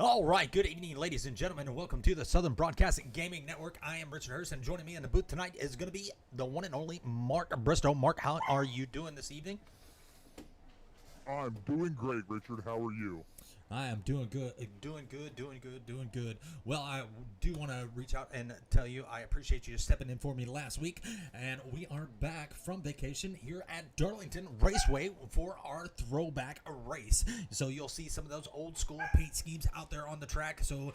All right, good evening, ladies and gentlemen, and welcome to the Southern Broadcasting Gaming Network. I am Richard Hurst, and joining me in the booth tonight is going to be the one and only Mark Bristow. Mark, how are you doing this evening? I'm doing great, Richard. How are you? I am doing good. Well, I do want to reach out and tell you I appreciate you stepping in for me last week, and we are back from vacation here at Darlington Raceway for our throwback race. So you'll see some of those old school paint schemes out there on the track. So,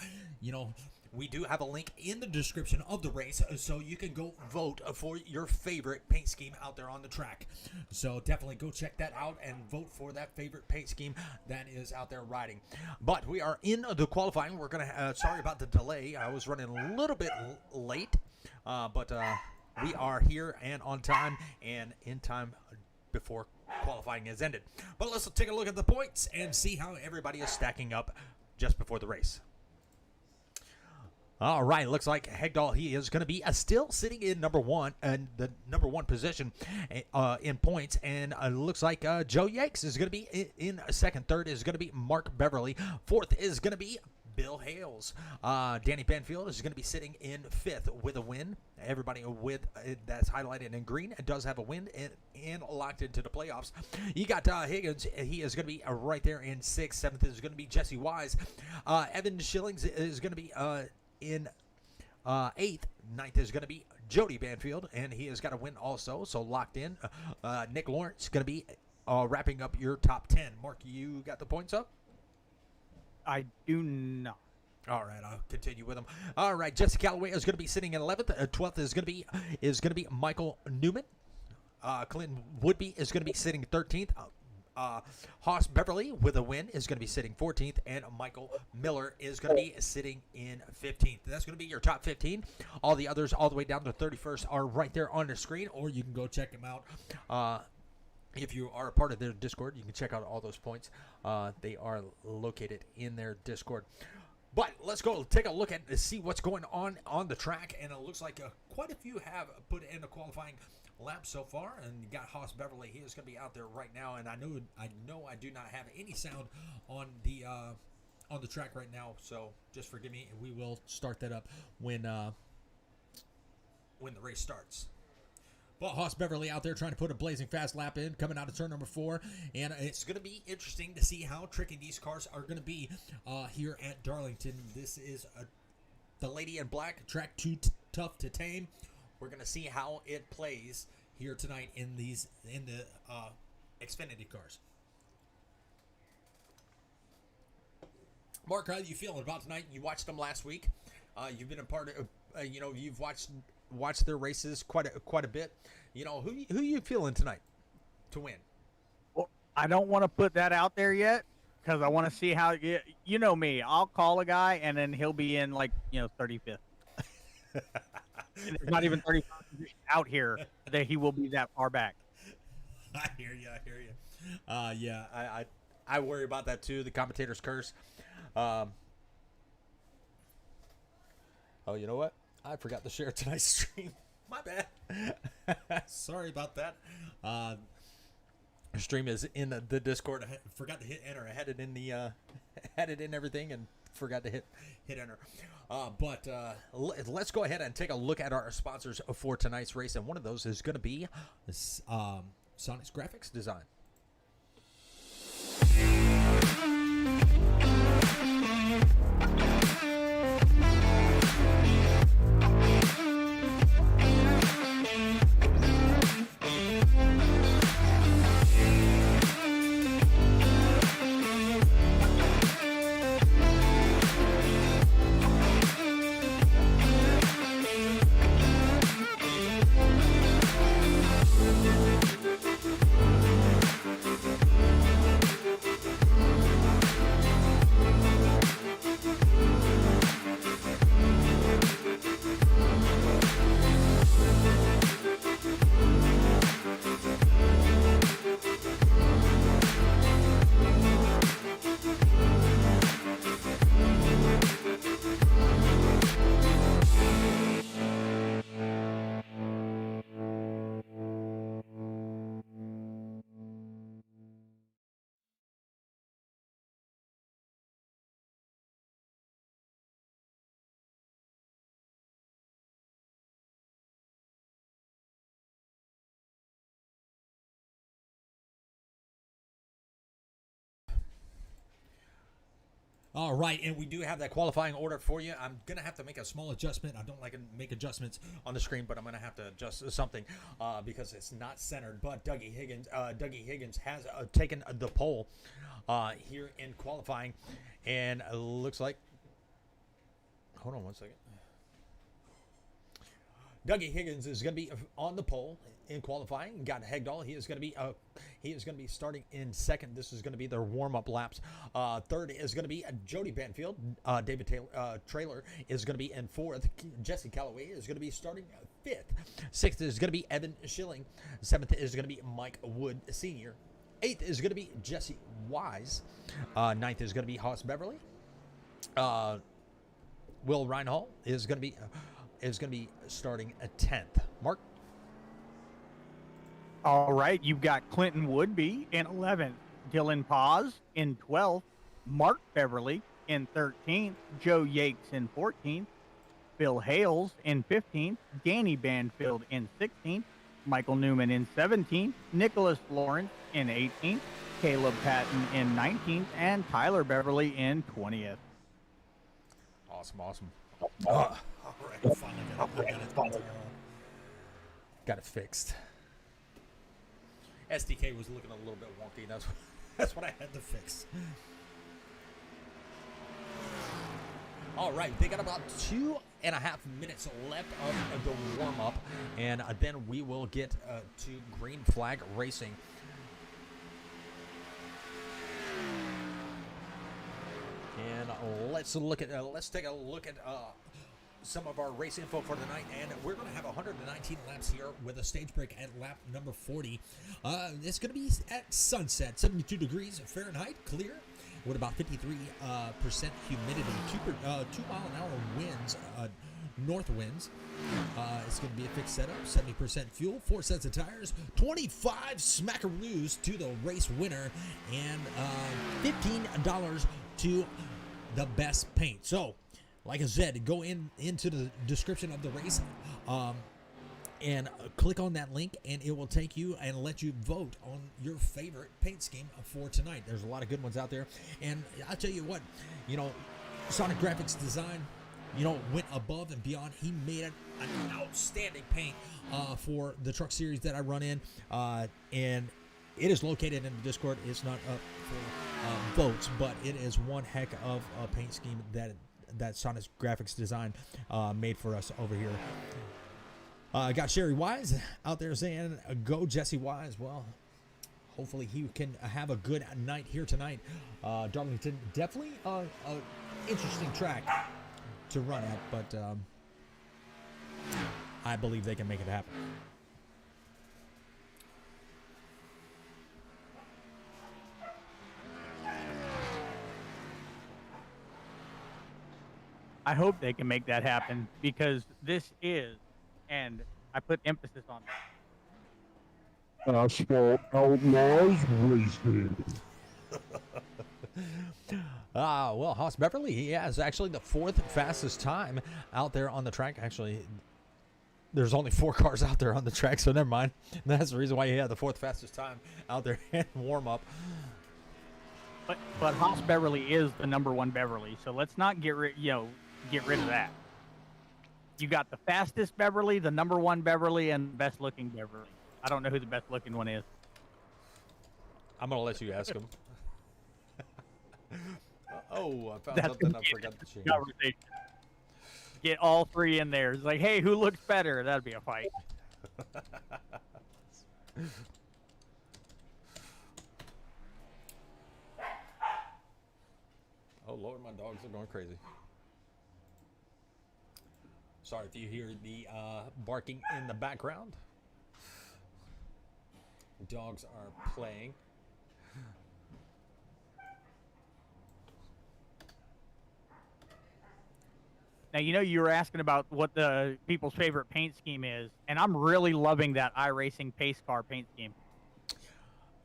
we do have a link in the description of the race, so you can go vote for your favorite paint scheme out there on the track. So definitely go check that out and vote for that favorite paint scheme that is out there riding. But we are in the qualifying. We're gonna sorry about the delay. I was running a little bit late, but we are here and on time and in time before qualifying has ended. But let's take a look at the points and see how everybody is stacking up just before the race. All right, looks like Hegdahl, he is going to be still sitting in number one, and the number one position in points. And looks like Joe Yanks is going to be in second. Third is going to be Mark Beverly. Fourth is going to be Bill Hales. Danny Banfield is going to be sitting in fifth with a win. Everybody with that's highlighted in green does have a win and locked into the playoffs. You got Higgins. He is going to be right there in sixth. Seventh is going to be Jesse Wise. Evan Schillings is going to be in eighth. Ninth is going to be Jody Banfield, and he has got a win also, so locked in. Nick Lawrence is going to be wrapping up your top 10. Mark, you got the points up? I do not. All right, I'll continue with them. All right, Jesse Calloway is going to be sitting in 11th. 12th is going to be Michael Newman. Clinton Woodby is going to be sitting 13th. Haas Beverly with a win is going to be sitting 14th, and Michael Miller is going to be sitting in 15th. That's going to be your top 15. All the others, all the way down to 31st, are right there on the screen, or you can go check them out. If you are a part of their Discord, you can check out all those points. They are located in their Discord. But let's go take a look at to see what's going on the track, and it looks like quite a few have put in a qualifying lap so far, and you got Haas Beverly. He is going to be out there right now, and I know I do not have any sound on the track right now, so just forgive me. We will start that up when the race starts. But Haas Beverly out there trying to put a blazing fast lap in, coming out of turn number 4. And it's going to be interesting to see how tricky these cars are going to be here at Darlington. This is the Lady in Black, track too tough to tame. We're going to see how it plays here tonight in the Xfinity cars. Mark, how are you feeling about tonight? You watched them last week. You've been a part of, you've watched their races quite a bit. Who you feeling tonight to win? Well, I don't want to put that out there yet because I want to see how you know me. I'll call a guy and then he'll be in 35th. It's not even 35th out here that he will be that far back. I hear you. Yeah, I worry about that too. The commentator's curse. Oh, you know what? I forgot to share tonight's stream. My bad. Sorry about that. The stream is in the Discord. I forgot to hit enter. I had it in had it in everything and forgot to hit enter. But let's go ahead and take a look at our sponsors for tonight's race, and one of those is going to be Sonic's Graphics Design. All right, and we do have that qualifying order for you. I'm going to have to make a small adjustment. I don't like to make adjustments on the screen, but I'm going to have to adjust something because it's not centered. But Dougie Higgins has taken the pole here in qualifying, and it looks like, hold on one second. Dougie Higgins is going to be on the pole in qualifying. Got Hegdahl. He is going to be starting in second. This is going to be their warm-up laps. Third is going to be Jody Banfield. David Trailer is going to be in fourth. Jesse Calloway is going to be starting fifth. Sixth is going to be Evan Schilling. Seventh is going to be Mike Wood Sr. Eighth is going to be Jesse Wise. Ninth is going to be Haas Beverly. Will Reinhall is going to be starting at 10th. Mark? All right, you've got Clinton Woodby in 11th, Dylan Paz in 12th, Mark Beverly in 13th, Joe Yates in 14th, Bill Hales in 15th, Danny Banfield in 16th, Michael Newman in 17th, Nicholas Lawrence in 18th, Caleb Patton in 19th, and Tyler Beverly in 20th. Awesome. All right, finally got it fixed. SDK was looking a little bit wonky. That's what I had to fix. All right, they got about 2.5 minutes left of the warm-up, and then we will get to green flag racing. And let's take a look at some of our race info for the night, and we're going to have 119 laps here with a stage break at lap number 40. It's going to be at sunset, 72 degrees Fahrenheit, clear, with about 53% humidity, 2 mile an hour winds, north winds. It's going to be a fixed setup, 70% fuel, 4 sets of tires, 25 smackaroos to the race winner, and $15 to the best paint. So, like I said, go into the description of the race and click on that link, and it will take you and let you vote on your favorite paint scheme for tonight. There's a lot of good ones out there. And I'll tell you what, Sonic Graphics Design, went above and beyond. He made an outstanding paint for the truck series that I run in. And it is located in the Discord. It's not up for votes, but it is one heck of a paint scheme that Sonic Graphics Design made for us over here. Got Sherry Wise out there saying, go Jesse Wise. Well, hopefully he can have a good night here tonight. Darlington, definitely an interesting track to run at, but I believe they can make it happen. I hope they can make that happen, because this is, and I put emphasis on that, Asphalt Outlaws Racing. Well, Haas Beverly, he has actually the 4th fastest time out there on the track. Actually, there's only 4 cars out there on the track, so never mind. That's the reason why he had the 4th fastest time out there in warm-up. But Haas Beverly is the number 1 Beverly, so let's not get rid of that. You got the fastest Beverly, the number 1 Beverly, and the best looking Beverly. I don't know who the best looking one is. I'm gonna let you ask him. Oh, I found something I forgot to change. Conversation. Get all 3 in there. It's like, hey, who looks better? That'd be a fight. Oh Lord, my dogs are going crazy. Sorry if you hear the barking in the background. Dogs are playing. Now, you were asking about what the people's favorite paint scheme is, and I'm really loving that iRacing pace car paint scheme.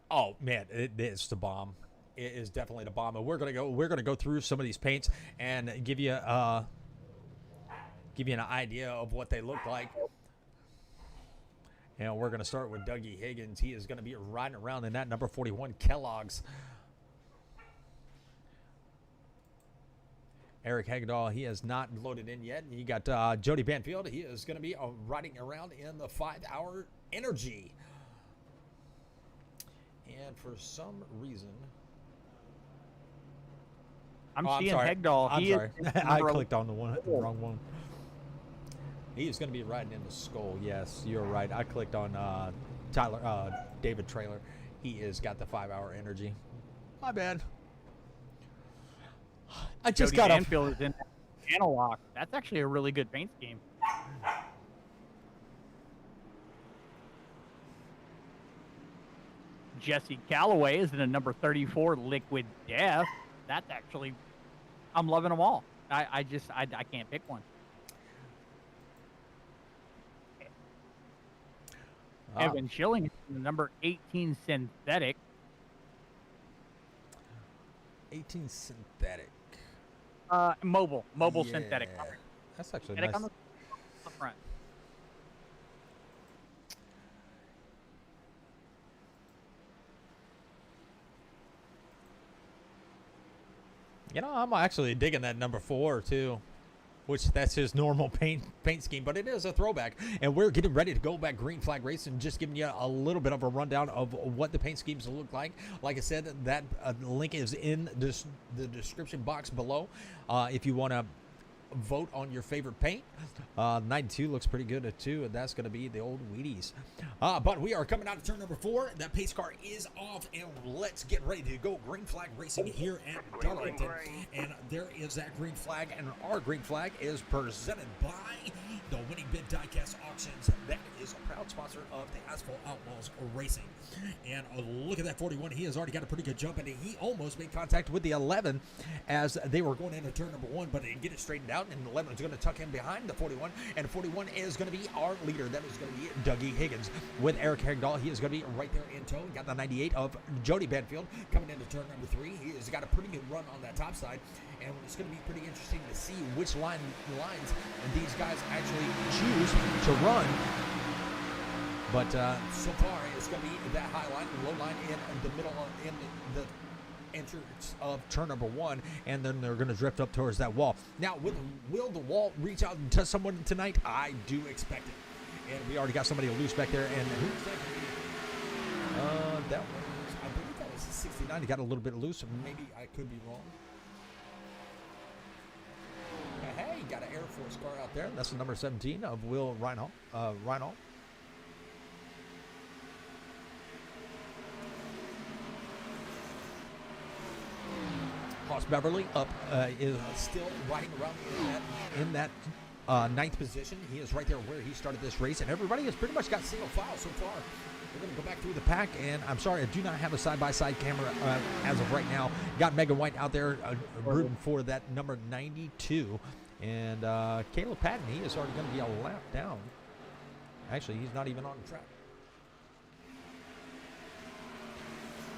Oh man, it is the bomb. It is definitely the bomb. And we're gonna go through some of these paints and give you an idea of what they look like. And we're gonna start with Dougie Higgins. He is gonna be riding around in that number 41 Kellogg's. Eric Hagedal, he has not loaded in yet. You got Jody Banfield. He is going to be riding around in the 5-hour energy. And for some reason, I'm I'm seeing sorry. Hegdahl. I'm He sorry. is I number clicked on the wrong one. He is going to be riding in the Skull. Yes, you're right. I clicked on David Trailer. He has got the 5-hour energy. My bad. I just Jody got Banfield is in Analog. That's actually a really good paint scheme. Jesse Calloway is in a number 34 Liquid Death. That's actually, I'm loving them all. I can't pick one. Evan Schilling is in the number 18 Synthetic. 18 synthetic. Mobile synthetic. Yeah. That's actually Synthetic nice. on the front. You know, I'm actually digging that number 4 too, which that's his normal paint scheme, but it is a throwback. And we're getting ready to go back green flag racing, just giving you a little bit of a rundown of what the paint schemes look like. Like I said, that link is in the description box below. If you want to vote on your favorite paint. 92 looks pretty good too, and that's going to be the old Wheaties. But we are coming out of turn number 4. That pace car is off, and let's get ready to go green flag racing here at Darlington. And there is that green flag, and our green flag is presented by the Winning Bid Diecast Auctions. That is a proud sponsor of the Asphalt Outlaws Racing. And look at that 41. He has already got a pretty good jump, and he almost made contact with the 11 as they were going into turn number 1, but they didn't get it straightened out, and the 11 is going to tuck him behind the 41, and 41 is going to be our leader. That is going to be Dougie Higgins with Eric Hagdahl. He is going to be right there in tow. Got the 98 of Jody Banfield coming into turn number 3. He has got a pretty good run on that top side, and it's going to be pretty interesting to see which lines these guys actually choose to run. But so far, it's going to be that high line, low line in the middle, in the entrance of turn number 1, and then they're going to drift up towards that wall. Now, will the wall reach out and touch someone tonight? I do expect it. And we already got somebody loose back there. And who's that going to be? That was, I believe that was 69. He got a little bit loose. Maybe I could be wrong. Hey, got an Air Force car out there. That's the number 17 of Will Reinhold. Hoss Beverly up is still riding around in that 9th position. He is right there where he started this race, and everybody has pretty much got single file so far. We're going to go back through the pack, and I'm sorry, I do not have a side-by-side camera as of right now. Got Megan White out there rooting for that number 92, and Caleb Patton, he is already going to be a lap down. Actually, he's not even on the track.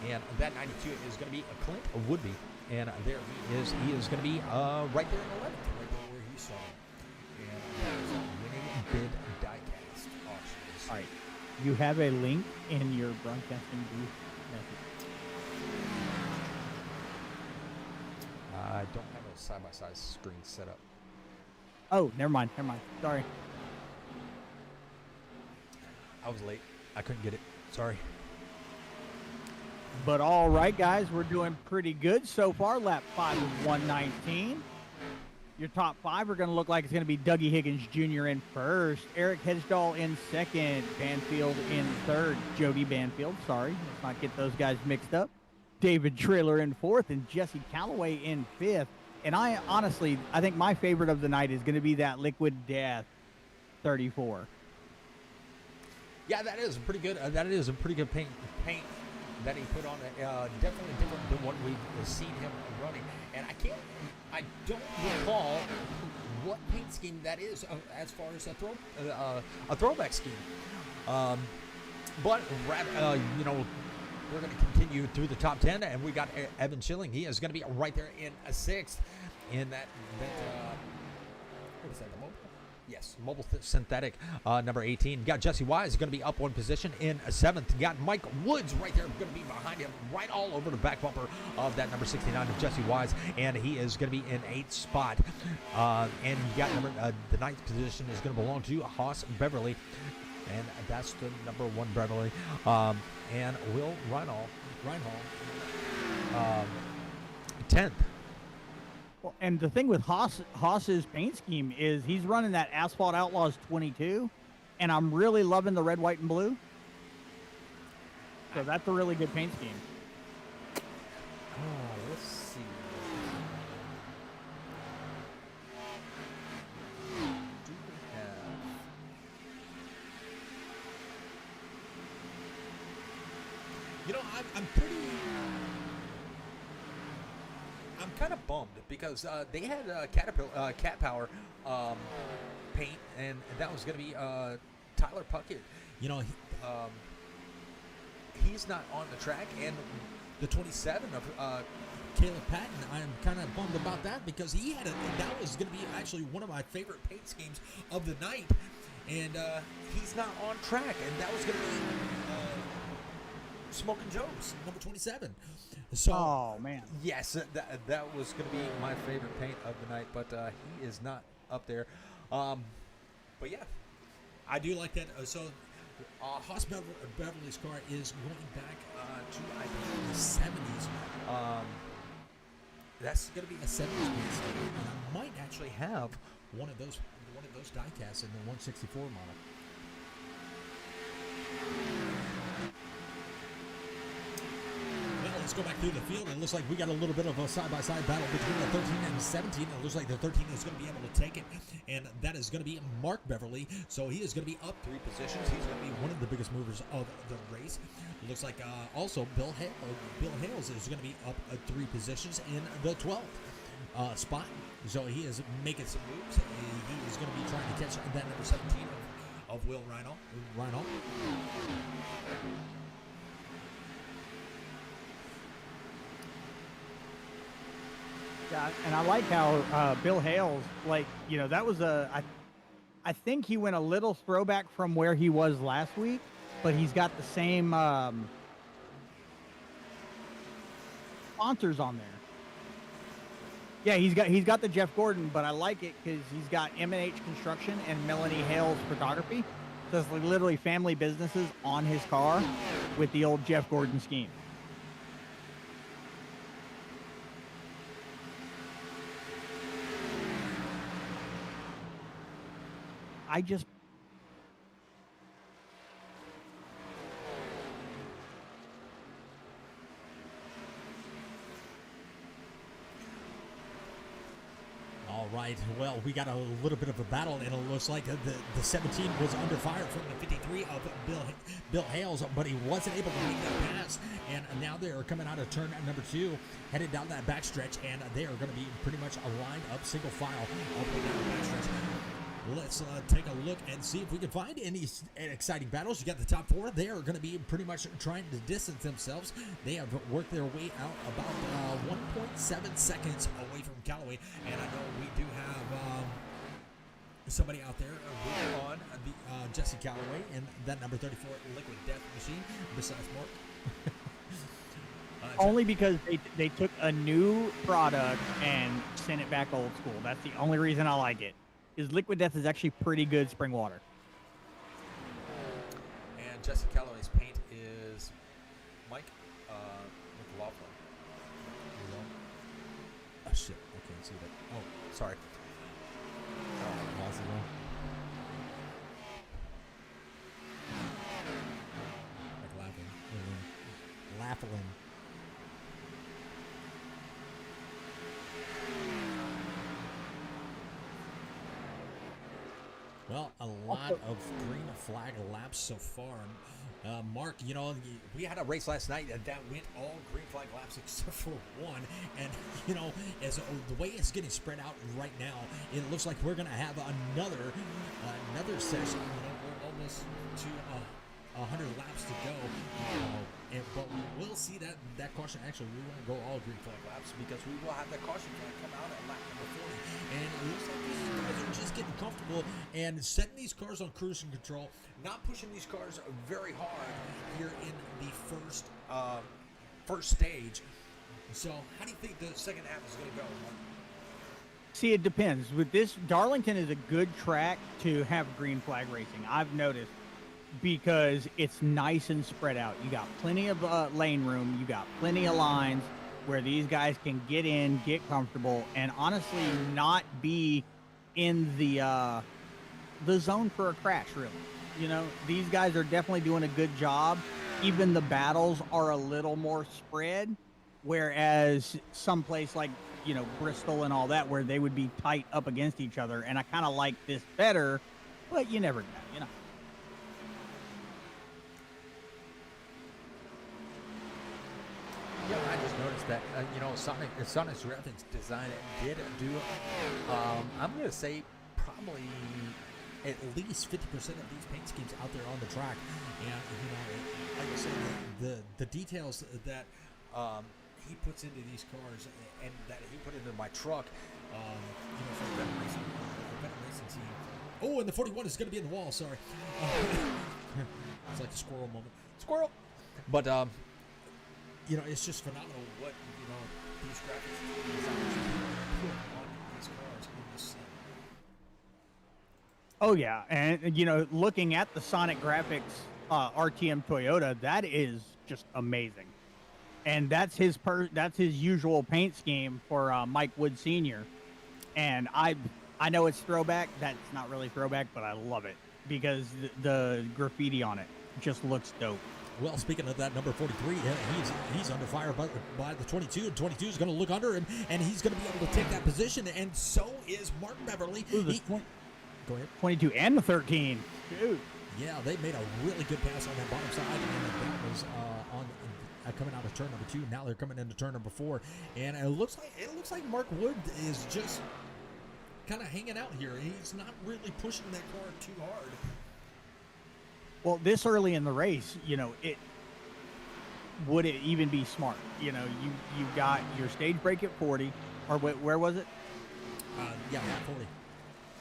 And that 92 is going to be a Clint Woodby. And there he is. He is going to be right there in 11th, right there where he saw him. And that is a Winning Bid Diecast Auctions. All right. You have a link in your broadcasting booth message. I don't have a side-by-side screen set up. Oh, never mind. Sorry. I was late. I couldn't get it. Sorry. But all right, guys, we're doing pretty good so far. Lap 5 of 119. Your top 5 are going to look like it's going to be Dougie Higgins Jr. in first, Eric Hagdahl in second, Banfield in third, Jody Banfield, sorry, let's not get those guys mixed up, David Trailer in fourth, and Jesse Calloway in fifth. And I honestly, I think my favorite of the night is going to be that Liquid Death 34. Yeah, that is pretty good. That is a pretty good paint that he put on. Definitely different than what we've seen him running. And I don't recall what paint scheme that is as far as a throwback scheme. But you know, we're going to continue through the top 10, and we got Evan Schilling. He is going to be right there in a 6th in that what is that, the mobile? Yes, mobile synthetic, number 18. You got Jesse Wise going to be up one position in 7th. You got Mike Woods right there going to be behind him, right all over the back bumper of that number 69 of Jesse Wise, and he is going to be in 8th spot. And you got the 9th position is going to belong to Haas Beverly, and that's the number 1 Beverly. And Will Reinhall, 10th. Well, and the thing with Haas's paint scheme is he's running that Asphalt Outlaws 22, and I'm really loving the red, white, and blue. So that's a really good paint scheme. Let's see. Do we have? You know, I'm kind of bummed because they had Cat Power paint, and that was going to be Tyler Puckett. You know, he's not on the track, and the 27 of Caleb Patton, I'm kind of bummed about that because that was going to be actually one of my favorite paint schemes of the night, and he's not on track, and that was going to be Smoking Joe's number 27. So, oh man, yes, that was going to be my favorite paint of the night, but he is not up there. But yeah, I do like that. So, Haas Beverly's car is going back to I believe the 70s. That's going to be a 70s paint scheme, and I might actually have one of those die-casts in the 164 model. Let's go back through the field. It looks like we got a little bit of a side-by-side battle between the 13 and 17. It looks like the 13 is going to be able to take it, and that is going to be Mark Beverly. So he is going to be up 3 positions. He's going to be one of the biggest movers of the race. It looks like also Bill Hales is going to be up 3 positions in the 12th spot. So he is making some moves. He is going to be trying to catch that number 17 of Will Reinhold. Yeah, and I like how Bill Hales, like, you know, that was I think he went a little throwback from where he was last week, but he's got the same sponsors on there. Yeah, he's got the Jeff Gordon, but I like it because he's got M&H Construction and Melanie Hales Photography. So it's like literally family businesses on his car with the old Jeff Gordon scheme. I just all right, well, we got a little bit of a battle, and it looks like the 17 was under fire from the 53 of Bill Hales, but he wasn't able to make that pass, and now they are coming out of turn number 2, headed down that backstretch, and they are going to be pretty much lined up single file all the way down the backstretch. Let's take a look and see if we can find any exciting battles. You got the top 4. They are going to be pretty much trying to distance themselves. They have worked their way out about 1.7 seconds away from Callaway. And I know we do have somebody out there on the Jesse Callaway and that number 34 Liquid Death Machine besides Mark. Only because they took a new product and sent it back old school. That's the only reason I like it. Is Liquid Death is actually pretty good spring water. And Jesse Callaway's paint is Mike McLaughlin. Oh shit, I can't see that. Oh, sorry. McLaughlin. Well, a lot of green flag laps so far. Mark, you know, we had a race last night that went all green flag laps except for one. And, you know, as the way it's getting spread out right now, it looks like we're going to have another session. You know, we're almost to 100 laps to go. But we will see that caution. Actually, we won't go all green flag laps because we will have that caution flag come out at lap number 40. And it looks like these guys are just getting comfortable and setting these cars on cruise control, not pushing these cars very hard here in the first stage. So, how do you think the second half is going to go? See, it depends. With this, Darlington is a good track to have green flag racing. I've noticed, because it's nice and spread out. You got plenty of lane room. You got plenty of lines where these guys can get in, get comfortable, and honestly not be in the zone for a crash, really. You know, these guys are definitely doing a good job. Even the battles are a little more spread, whereas someplace like, you know, Bristol and all that, where they would be tight up against each other. And I kind of like this better, but you never know, you know. Yeah, I just noticed that, Sonic's graphics design did do, I'm going to say probably at least 50% of these paint schemes out there on the track. And, like I said, the details that he puts into these cars and that he put into my truck, for the Venom Racing team. Oh, and the 41 is going to be in the wall, sorry. It's like a squirrel moment. Squirrel! But, it's just phenomenal what, these graphics designers put on these cars in this set. Oh, yeah. And, looking at the Sonic Graphics RTM Toyota, that is just amazing. And that's his usual paint scheme for Mike Wood Sr. And I know it's throwback. That's not really throwback, but I love it because the graffiti on it just looks dope. Well, speaking of that, number 43, he's under fire by the 22, and 22 is going to look under him, and he's going to be able to take that position, and so is Martin Beverly. Go ahead. 22 and the 13. Dude. Yeah, they made a really good pass on that bottom side, and that was coming out of turn number 2. Now they're coming into turn number 4, and it looks like Mark Wood is just kind of hanging out here. He's not really pushing that car too hard. Well, this early in the race, would it even be smart? You got your stage break at 40, or where was it? Yeah, 40.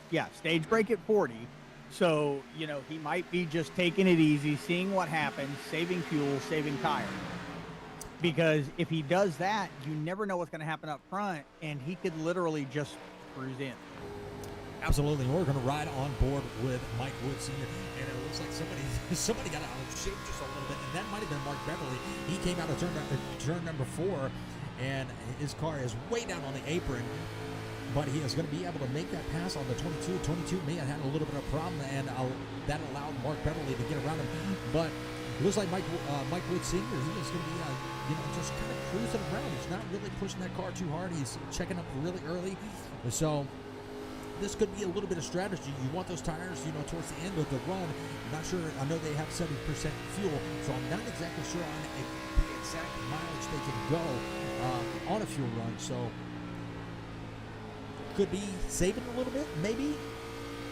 Yeah, stage break at 40. So, he might be just taking it easy, seeing what happens, saving fuel, saving tires. Because if he does that, you never know what's going to happen up front, and he could literally just cruise in. Absolutely. We're going to ride on board with Mike Wood Sr. And it looks like somebody got out of shape just a little bit, and that might have been Mark Beverly. He came out of turn number 4, and his car is way down on the apron, but he is going to be able to make that pass on the 22. 22 may have had a little bit of a problem, and that allowed Mark Beverly to get around him. But it looks like Mike Wood Sr., he is going to be, just kind of cruising around. He's not really pushing that car too hard. He's checking up really early. So this could be a little bit of strategy. You want those tires, towards the end of the run. I'm not sure. I know they have 70% fuel, so I'm not exactly sure on the exact mileage they can go on a fuel run. So could be saving a little bit, maybe.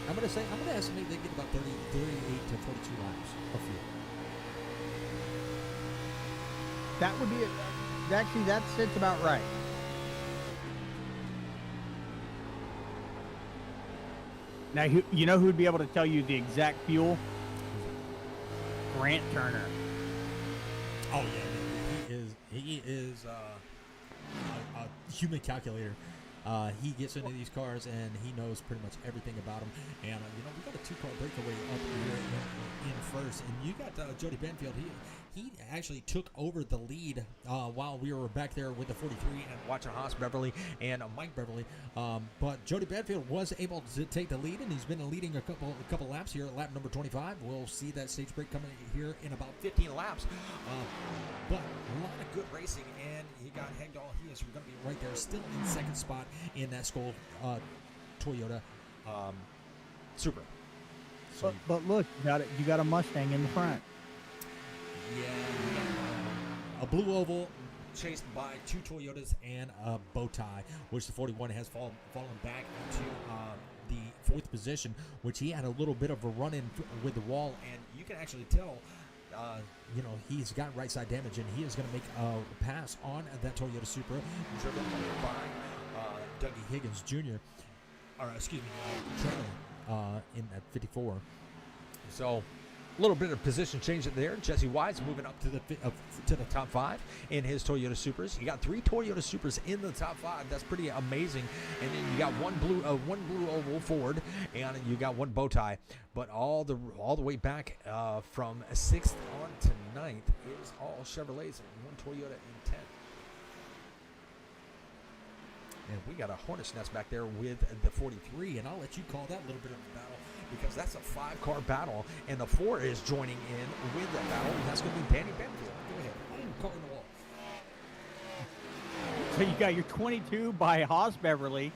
I'm going to estimate they get about 38 to 42 laps of fuel. That would be it. Actually, that sits about right. Now, you know who would be able to tell you the exact fuel? Grant Turner. Oh yeah, he is a human calculator. He gets into these cars and he knows pretty much everything about them. And we got a 2-car breakaway up here in first, and you got Jody Benfield. He actually took over the lead while we were back there with the 43 and watching Haas Beverly and Mike Beverly. But Jody Benfield was able to take the lead, and he's been leading a couple laps here at lap number 25. We'll see that stage break coming here in about 15 laps. But a lot of good racing, and he got Hegdahl. He is going to be right there, still in second spot in that Skoal Toyota Supra. So but look, you got a Mustang in the front. Yeah, a blue oval chased by 2 Toyotas and a bow tie, which the 41 has fallen back into the 4th position, which he had a little bit of a run-in with the wall, and you can actually tell he's got right side damage, and he is going to make a pass on that Toyota Supra, driven by Dougie Higgins Jr. Or excuse me, Trailer in at 54. So a little bit of position change there. Jesse Wise moving up to the top 5 in his Toyota Supras. You got 3 Toyota Supras in the top 5. That's pretty amazing. And then you got one blue oval Ford, and you got one bow tie. But all the way back from 6th on to 9th is all Chevrolets and one Toyota in 10th. And we got a Hornet's Nest back there with the 43, and I'll let you call that a little bit of a battle, because that's a 5-car battle, and the 4 is joining in with that battle, and that's going to be Danny Benfield. Go ahead. I'm calling the wall. So you got your 22 by Haas Beverly,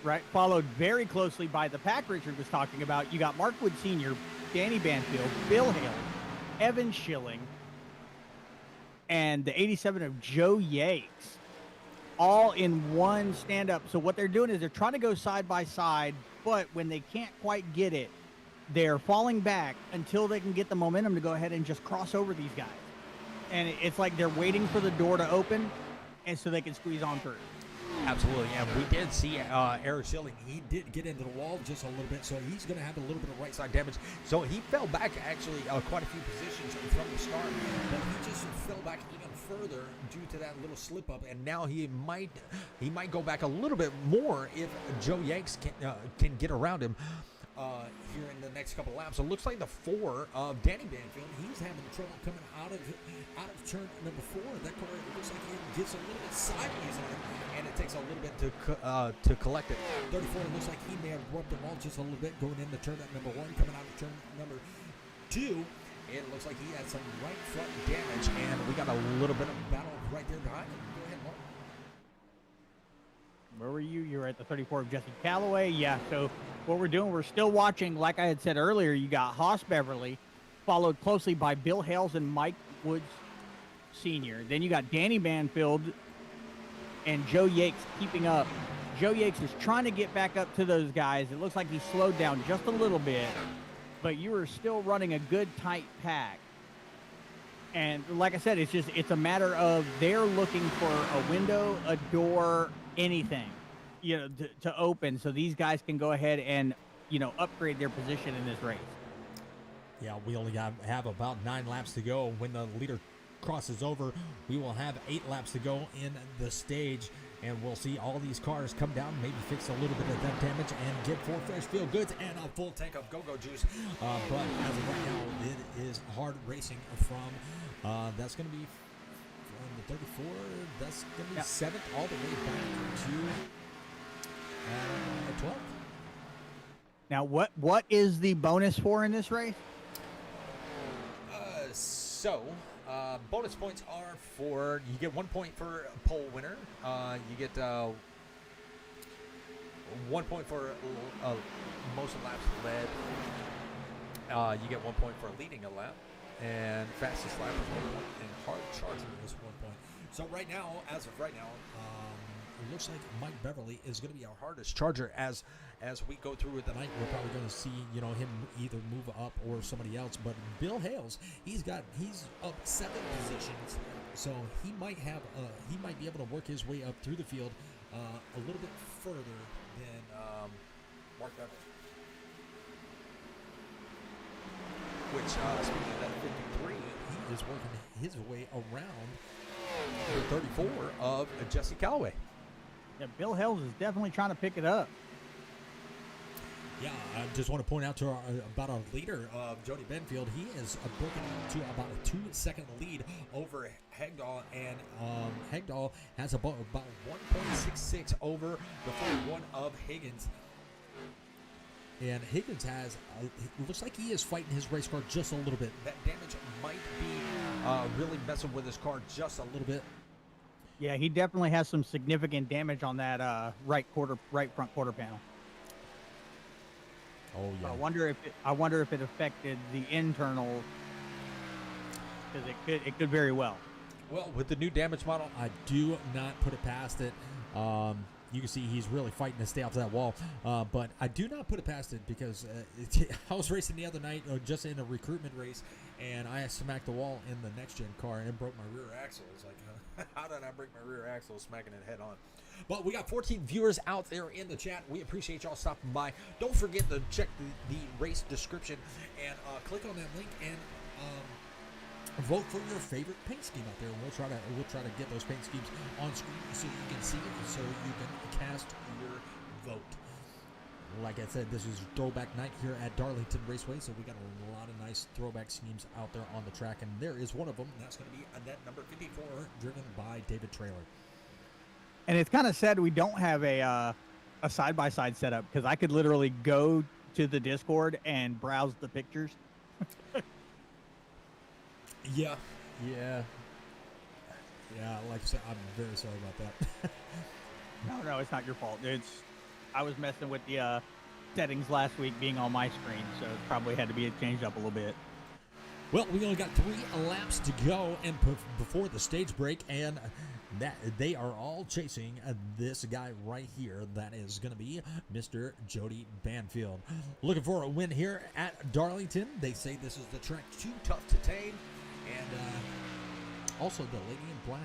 right? Followed very closely by the pack Richard was talking about. You got Mark Wood Sr., Danny Banfield, Bill Hale, Evan Schilling, and the 87 of Joe Yates, all in one stand-up. So what they're doing is they're trying to go side by side, but when they can't quite get it, they're falling back until they can get the momentum to go ahead and just cross over these guys. And it's like they're waiting for the door to open, and so they can squeeze on through. Absolutely, and we did see Eric Schilling. He did get into the wall just a little bit, so he's going to have a little bit of right side damage. So he fell back actually quite a few positions from the start, but he just fell back even further due to that little slip up, and now he might go back a little bit more if Joe Yanks can get around him here in the next couple of laps. So it looks like the 4 of Danny Banfield, he's having trouble coming out of turn number 4. That car, it looks like it gets a little bit sideways on it, and it takes a little bit to collect it. 34, it looks like he may have rubbed the wall just a little bit going into turn number 1, coming out of turn number 2. It looks like he had some right front damage, and we got a little bit of battle right there behind him. Go ahead, Mark. Where were you? You were at the 34 of Jesse Calloway. Yeah, so what we're doing, we're still watching, like I had said earlier, you got Haas Beverly, followed closely by Bill Hales and Mike Woods Sr. Then you got Danny Banfield and Joe Yates keeping up. Joe Yates is trying to get back up to those guys. It looks like he slowed down just a little bit, but you are still running a good tight pack. And like I said, it's a matter of they're looking for a window, a door, anything, to open, so these guys can go ahead and, upgrade their position in this race. Yeah, we only have about 9 laps to go. When the leader crosses over, we will have 8 laps to go in the stage, and we'll see all these cars come down, maybe fix a little bit of that damage, and get 4 fresh field goods and a full tank of go-go juice. But as of right now, it is hard racing from, that's going to be from the 34, that's going to be 7th all the way back to 12th. Now, what is the bonus for in this race? Bonus points are for, you get 1 point for pole winner. You get 1 point for most laps led. You get 1 point for leading a lap. And fastest lap is 1 point, and hard charging is 1 point. So right now, as of right now, it looks like Mike Beverly is going to be our hardest charger as we go through with the night. We're probably going to see him either move up or somebody else. But Bill Hales, he's up 7 positions, so he might be able to work his way up through the field a little bit further than Mark Beverly. Which, speaking of that 53, he is working his way around the 34 of Jesse Calloway. Yeah, Bill Hales is definitely trying to pick it up. Yeah, I just want to point out about our leader, Jody Benfield. He is broken to about a 2-second lead over Hegdahl, and Hegdahl has about 1.66 over the 41 of Higgins. And Higgins it looks like he is fighting his race car just a little bit. That damage might be really messing with his car just a little bit. Yeah, he definitely has some significant damage on that right front quarter panel. Oh yeah. I wonder if it affected the internal, because it could very well. Well, with the new damage model, I do not put it past it. You can see he's really fighting to stay off that wall. But I do not put it past it, because I was racing the other night just in a recruitment race, and I smacked the wall in the next gen car and it broke my rear axle. It's like, how did I break my rear axle smacking it head on? But we got 14 viewers out there in the chat. We appreciate y'all stopping by. Don't forget to check the race description and click on that link and vote for your favorite paint scheme out there. We'll try to get those paint schemes on screen so you can see it, so you can cast your vote. Like I said, this is throwback night here at Darlington Raceway, so we got a lot of nice throwback schemes out there on the track, and there is one of them. That's going to be Annette number 54, driven by David Traylor. And it's kind of sad we don't have a side-by-side setup, because I could literally go to the Discord and browse the pictures. Yeah. Like I said, I'm very sorry about that. No, it's not your fault. I was messing with the settings last week being on my screen, so it probably had to be changed up a little bit. Well, we only got 3 laps to go and before the stage break, and that they are all chasing this guy right here. That is going to be Mr. Jody Banfield. Looking for a win here at Darlington. They say this is the track too tough to tame, and also the Lady in Black.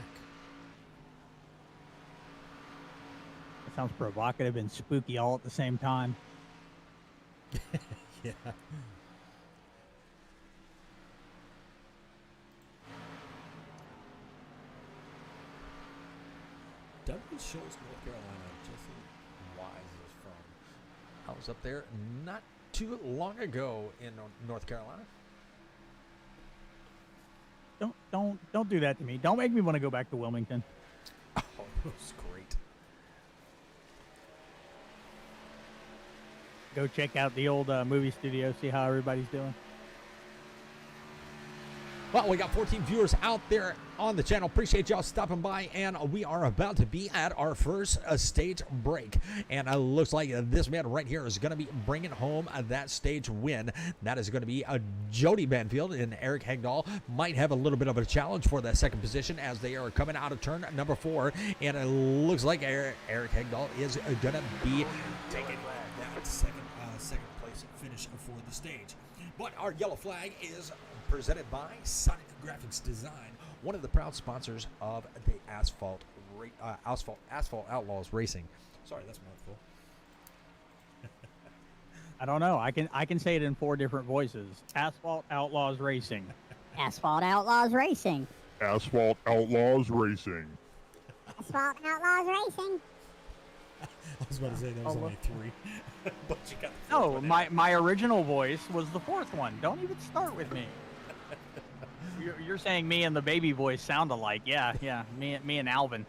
It sounds provocative and spooky all at the same time. Yeah. Douglas Shoals, North Carolina. Jesse Wise is from. I was up there not too long ago in North Carolina. Don't do that to me. Don't make me want to go back to Wilmington. Oh, it was great. Go check out the old movie studio, see how everybody's doing. Well, we got 14 viewers out there on the channel. Appreciate y'all stopping by, and we are about to be at our first stage break. And it looks like this man right here is going to be bringing home that stage win. That is going to be Jody Banfield, and Eric Hegdahl might have a little bit of a challenge for that second position as they are coming out of turn number 4. And it looks like Eric Hegdahl is going to be taking that second place finish for the stage. But our yellow flag is presented by Sonic Graphics Design, one of the proud sponsors of the Asphalt Outlaws Racing. Sorry, that's mouthful. I don't know. I can say it in 4 different voices. Asphalt Outlaws Racing. Asphalt Outlaws Racing. Asphalt Outlaws Racing. Asphalt Outlaws Racing. I was about to say there was only 3, but you got the No, my original voice was the 4th one. Don't even start with me. You're saying me and the baby voice sound alike. Yeah, me and Alvin.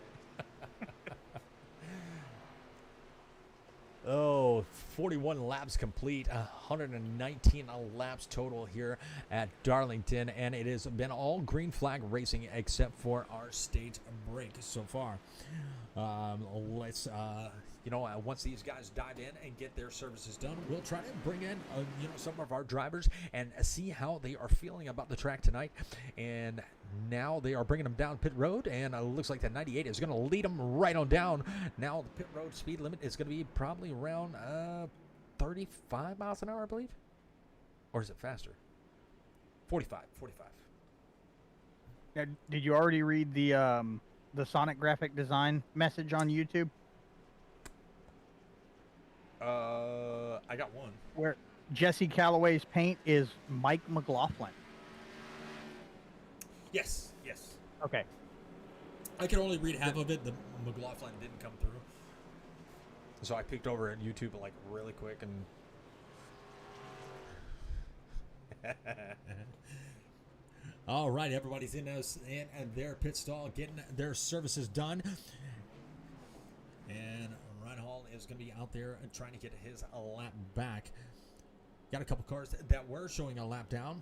Oh, 41 laps complete, 119 laps total here at Darlington, and it has been all green flag racing except for our stage break so far. Let's, once these guys dive in and get their services done, we'll try to bring in, some of our drivers and see how they are feeling about the track tonight. And now they are bringing them down pit road, and it looks like the 98 is going to lead them right on down. Now the pit road speed limit is going to be probably around 35 miles an hour, I believe. Or is it faster? 45. Now, did you already read the Sonic Graphic Design message on YouTube? I got one. Where Jesse Calloway's paint is Mike McLaughlin. Yes. Okay. I could only read half of it. The McLaughlin didn't come through. So I peeked over at YouTube like really quick and all right, everybody's in their pit stall getting their services done. And Ryan Hall is going to be out there trying to get his lap back. Got a couple cars that were showing a lap down.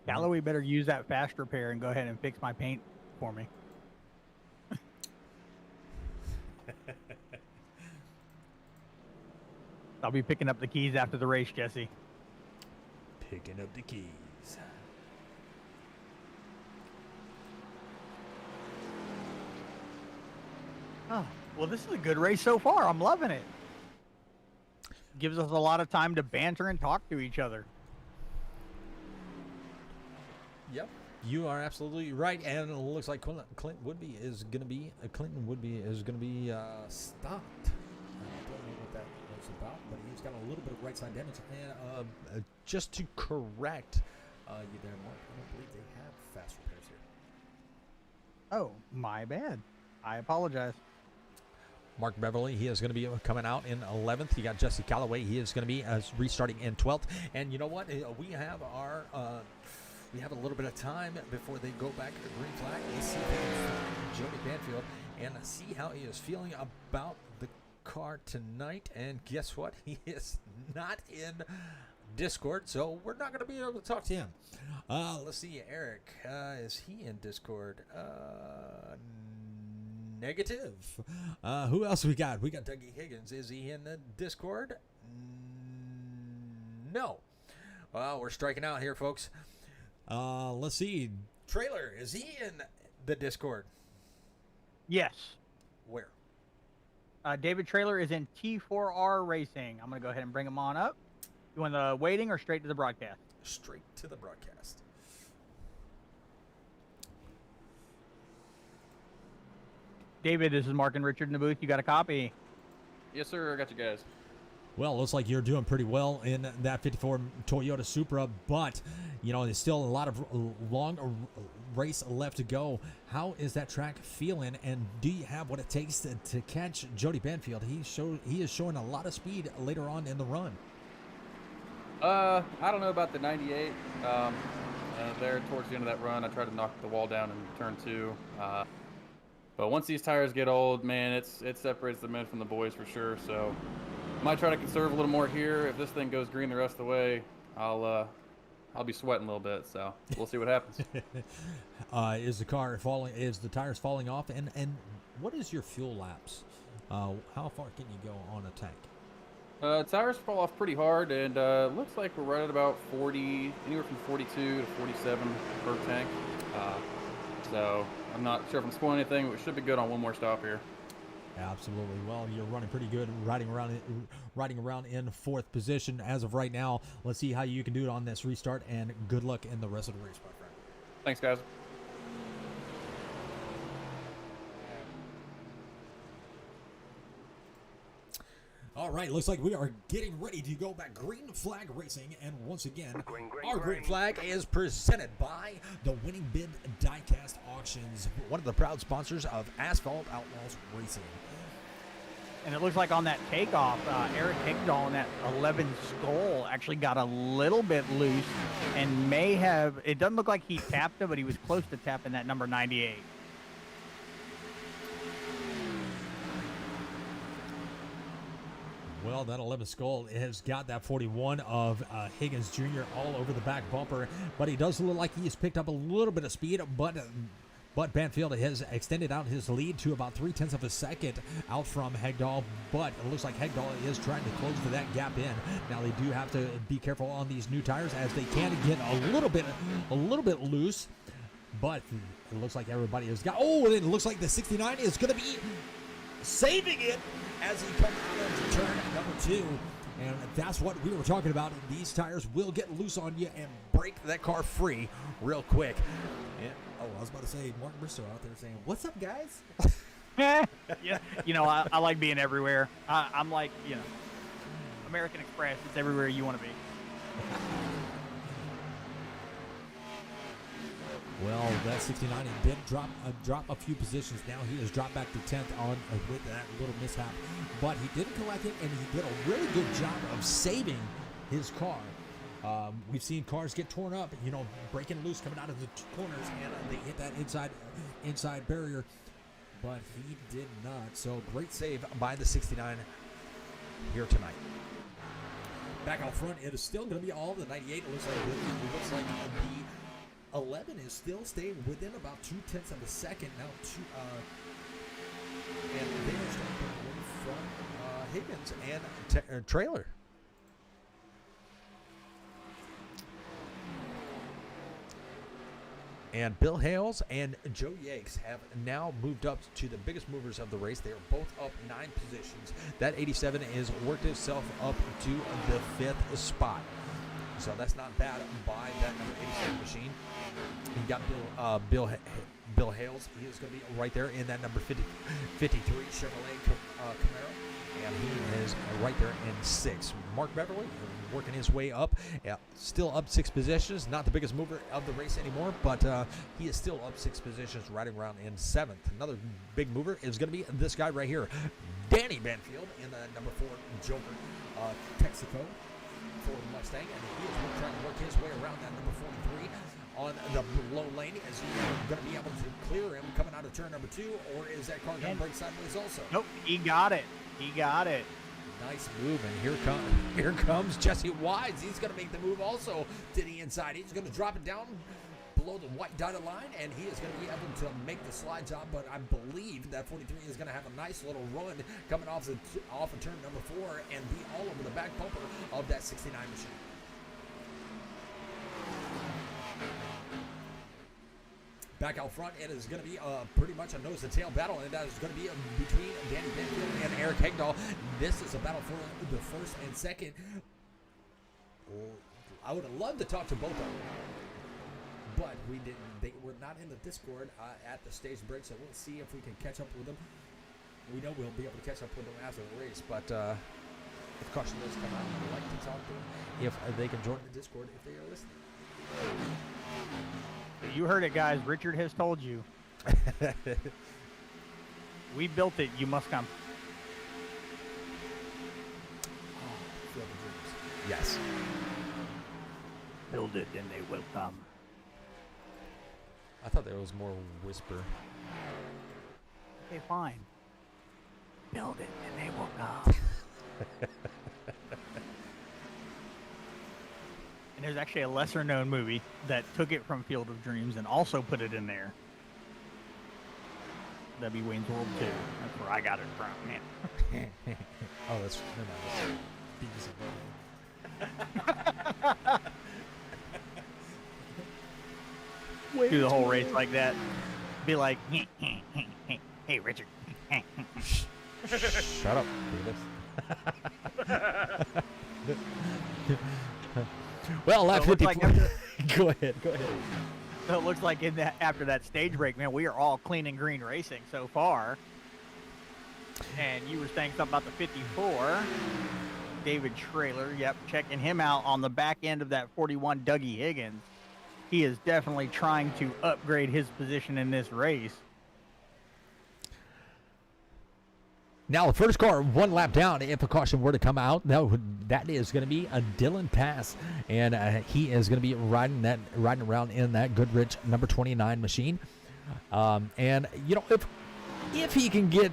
Calloway better use that fast repair and go ahead and fix my paint for me. I'll be picking up the keys after the race, Jesse. Picking up the keys. Oh, well, this is a good race so far. I'm loving it. Gives us a lot of time to banter and talk to each other. Yep, you are absolutely right, and it looks like Clinton Woodby is going to be stopped. I don't know what that was about, but he's got a little bit of right side damage. And just to correct you there, Mark, I don't believe they have fast repairs here. Oh, my bad. I apologize. Mark Beverly, he is going to be coming out in 11th. You got Jesse Calloway. He is going to be restarting in 12th. And you know what? We have our we have a little bit of time before they go back to the green flag. Let's see if they can find Jody Banfield and see how he is feeling about the car tonight. And guess what? He is not in Discord, so we're not going to be able to talk to him. Let's see, Eric. Is he in Discord? Negative. Who else we got? We got Dougie Higgins. Is he in the Discord? No. Well, we're striking out here, folks. Let's see. Trailer, is he in the Discord? Yes. Where? David Trailer is in T4R Racing. I'm going to go ahead and bring him on up. You want the waiting or straight to the broadcast? Straight to the broadcast. David, this is Mark and Richard in the booth. You got a copy? Yes, sir. I got you guys. Well, looks like you're doing pretty well in that 54 Toyota Supra, but, you know, there's still a lot of long race left to go. How is that track feeling, and do you have what it takes to catch Jody Banfield? He is showing a lot of speed later on in the run. I don't know about the 98. There towards the end of that run, I tried to knock the wall down in turn 2. But once these tires get old, man, it separates the men from the boys for sure. So might try to conserve a little more here. If this thing goes green the rest of the way, I'll be sweating a little bit. So we'll see what happens. Is the car falling? Is the tires falling off? And what is your fuel laps? How far can you go on a tank? Tires fall off pretty hard, and looks like we're right at about 40, anywhere from 42 to 47 per tank. So I'm not sure if I'm spoiling anything, but we should be good on one more stop here. Absolutely. Well, you're running pretty good, riding around in 4th position as of right now. Let's see how you can do it on this restart, and good luck in the rest of the race, my friend. Thanks, guys. All right, looks like we are getting ready to go back green flag racing, and once again, our green flag is presented by the Winning Bid Diecast Auctions, one of the proud sponsors of Asphalt Outlaws Racing. And it looks like on that takeoff, Eric Higdal in that 11 Skull actually got a little bit loose and may have, it doesn't look like he tapped it, but he was close to tapping that number 98. Well, that 11 Skull has got that 41 of Higgins Jr. all over the back bumper, but he does look like he has picked up a little bit of speed, but Banfield has extended out his lead to about 0.3 of a second out from Hegdahl, but it looks like Hegdahl is trying to close that gap in. Now they do have to be careful on these new tires as they can get a little bit loose, but it looks like everybody has got, oh, and it looks like the 69 is going to be saving it as he comes out of turn number 2. And that's what we were talking about. These tires will get loose on you and break that car free real quick. And, I was about to say, Mark Bristow out there saying, "What's up, guys?" Yeah, you know, I like being everywhere. I'm like, you know, American Express. It's everywhere you want to be. Well, that 69 did drop a few positions. Now he has dropped back to 10th on with that little mishap, but he didn't collect it, and he did a really good job of saving his car. We've seen cars get torn up, you know, breaking loose coming out of the corners, and they hit that inside barrier, but he did not. So great save by the 69 here tonight. Back out front, it is still going to be all the 98. It looks like the 11 is still staying within about 0.2 of a second now. And they are starting to away from Higgins and Trailer. And Bill Hales and Joe Yakes have now moved up to the biggest movers of the race. They are both up 9 positions. That 87 is worked itself up to the 5th spot. So that's not bad by that number 87 machine. you got Bill Hales. He is going to be right there in that number 53 Chevrolet Camaro. And he is right there in 6th. Mark Beverly working his way up. Still up 6 positions. Not the biggest mover of the race anymore, but he is still up 6 positions, riding around in 7th. Another big mover is going to be this guy right here, Danny Banfield, in the number 4 Joker Texaco Ford Mustang. And he is trying to work his way around that number 43 on the low lane. Is he going to be able to clear him coming out of turn number 2, or is that car going to break sideways also? Nope, he got it. He got it. Nice move, and here comes Jesse Wise. He's going to make the move also to the inside. He's going to drop it down below the white dotted line, and he is going to be able to make the slide job. But I believe that 43 is going to have a nice little run coming off of turn number 4 and be all over the back bumper of that 69 machine. Back out front, it is going to be pretty much a nose-to-tail battle, and that is going to be between Danny Banfield and Eric Hegdahl. This is a battle for the 1st and 2nd. I would have loved to talk to both of them, but we didn't. They were not in the Discord at the stage break, so we'll see if we can catch up with them. We know we'll be able to catch up with them after the race, but if caution does come out, I'd like to talk to them if they can join the Discord if they are listening. You heard it, guys. Richard has told you. We built it. You must come. Field of Dreams. Yes. Build it, and they will come. I thought there was more whisper. Okay, fine. Build it, and they will come. And there's actually a lesser-known movie that took it from Field of Dreams and also put it in there. That'd be Wayne's World 2. That's where I got it from, man. Oh, that's Beavis and Butthead. Do the whole race like that. Be like, hey, Richard. Shut up, Beavis. Well, lap 54. Go ahead. So it looks like after that stage break, man, we are all clean and green racing so far. And you were saying something about the 54. David Trailer, yep, checking him out on the back end of that 41 Dougie Higgins. He is definitely trying to upgrade his position in this race. Now, the first car, 1 lap down, if a caution were to come out, that is going to be a Dylan Pass, and he is going to be riding around in that Goodrich number 29 machine. And you know, if he can get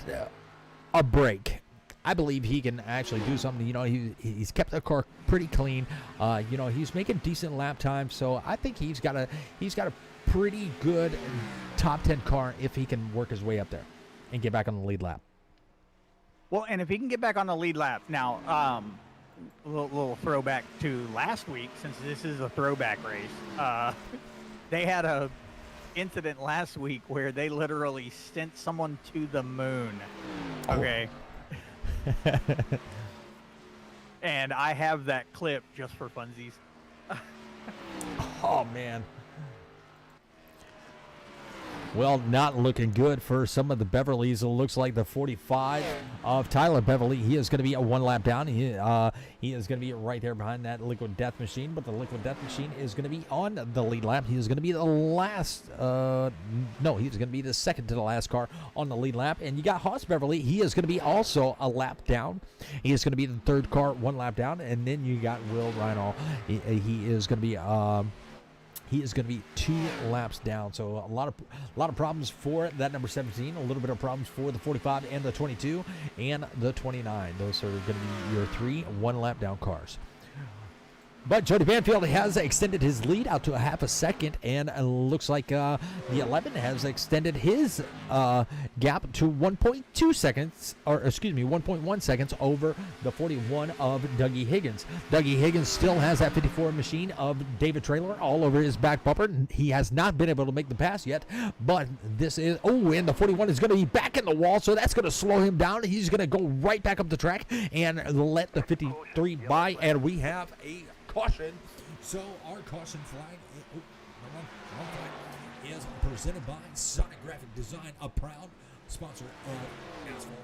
a break, I believe he can actually do something. You know, he's kept the car pretty clean. You know, he's making decent lap time, so I think he's got a pretty good top 10 car if he can work his way up there and get back on the lead lap. Well, and if he can get back on the lead lap, now, a little throwback to last week, since this is a throwback race. They had a incident last week where they literally sent someone to the moon. Okay. And I have that clip just for funsies. Oh, man. Well, not looking good for some of the Beverleys. It looks like the 45 of Tyler Beverly. He is going to be a 1 lap down. He is going to be right there behind that Liquid Death machine, but the Liquid Death machine is going to be on the lead lap. He is going to be the last. No, he's going to be the second to the last car on the lead lap. And you got Haas Beverly. He is going to be also a lap down. He is going to be the third car, 1 lap down. And then you got Will Reinhold. He is going to be. He is going to be 2 laps down. So a lot of problems for that number 17. A little bit of problems for the 45 and the 22 and the 29. Those are going to be your 3 1 lap down cars. But Jody Banfield has extended his lead out to a half a second, and it looks like the 11 has extended his gap to 1.2 seconds, or excuse me, 1.1 seconds over the 41 of Dougie Higgins. Dougie Higgins still has that 54 machine of David Trailer all over his back bumper. He has not been able to make the pass yet, but this is, and the 41 is going to be back in the wall, so that's going to slow him down. He's going to go right back up the track and let the 53 by, and we have a caution. So our caution flag, wrong flag. presented by Sonic Graphic Design, a proud sponsor of Asphalt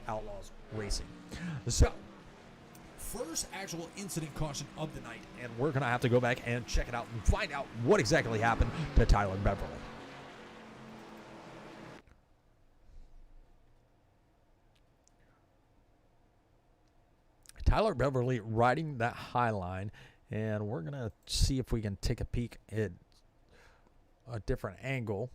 Outlaws Racing. So, first actual incident caution of the night, and we're going to have to go back and check it out and find out what exactly happened to Tyler Beverly. Tyler Beverly riding that high line, and we're going to see if we can take a peek at a different angle.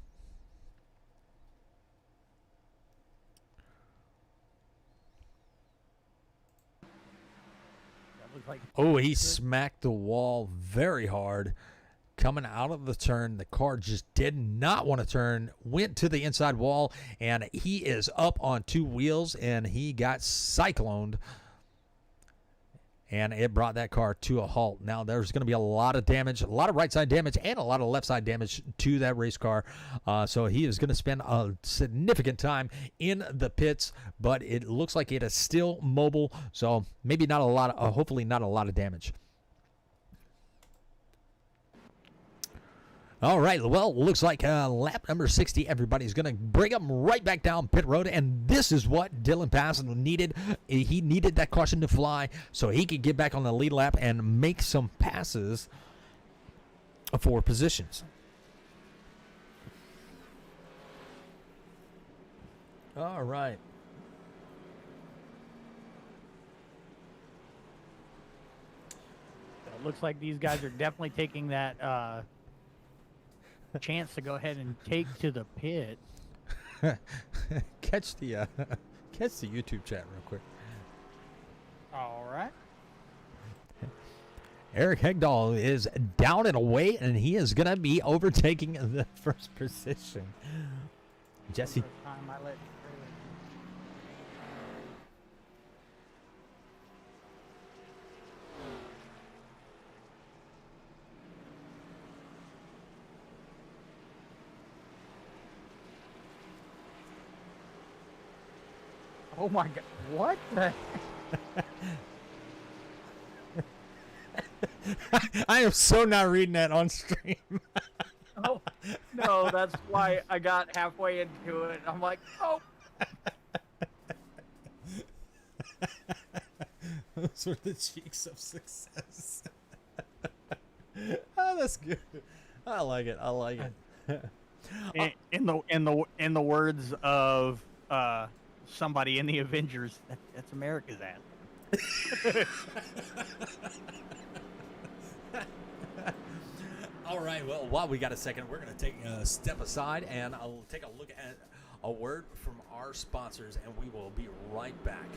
That looks like Oh, he smacked the wall very hard. Coming out of the turn, the car just did not want to turn, went to the inside wall, and he is up on two wheels, and he got cycloned. And it brought that car to a halt. Now, there's going to be a lot of damage, a lot of right side damage, and a lot of left side damage to that race car. So he is going to spend a significant time in the pits, but it looks like it is still mobile. So maybe not a lot, hopefully not a lot of damage. All right, well, looks like lap number 60, everybody's going to bring him right back down pit road, and this is what Dylan Passon needed. He needed that caution to fly so he could get back on the lead lap and make some passes for positions. All right. it looks like these guys are definitely taking that chance to go ahead and take to the pit. Catch the YouTube chat real quick. All right. Eric Hegdahl is down and away, and he is going to be overtaking the first position. Jesse. First time I let Oh my God! What the? I am so not reading that on stream. Oh no! That's why I got halfway into it. I'm like, oh. Those were the cheeks of success. Oh, that's good. I like it. I like it. In the words of somebody in the Avengers, that's America's ass. All right, well, while we got a second, we're going to take a step aside and I'll take a look at a word from our sponsors, and we will be right back.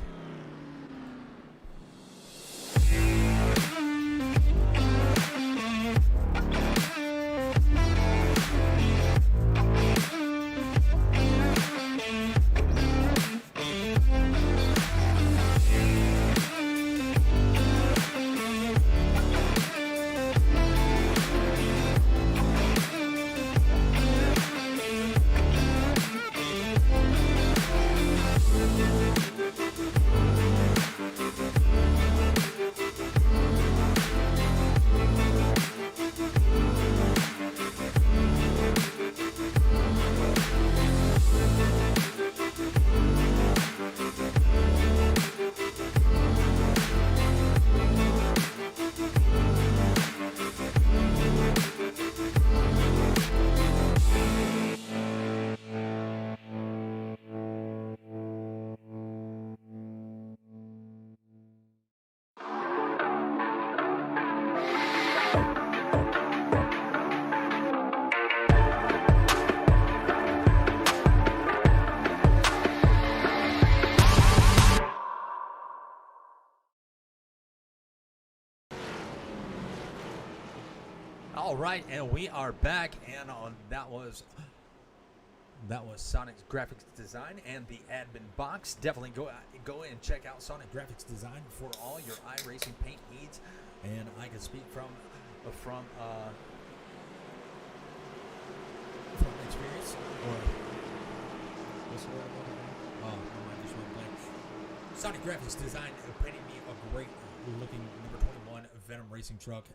All right, and we are back, and that was Sonic's Graphics Design and the admin box. Definitely go and check out Sonic Graphics Design for all your iRacing paint needs. And I can speak from experience. Sonic Graphics Design painted me a great looking number 21 Venom racing truck.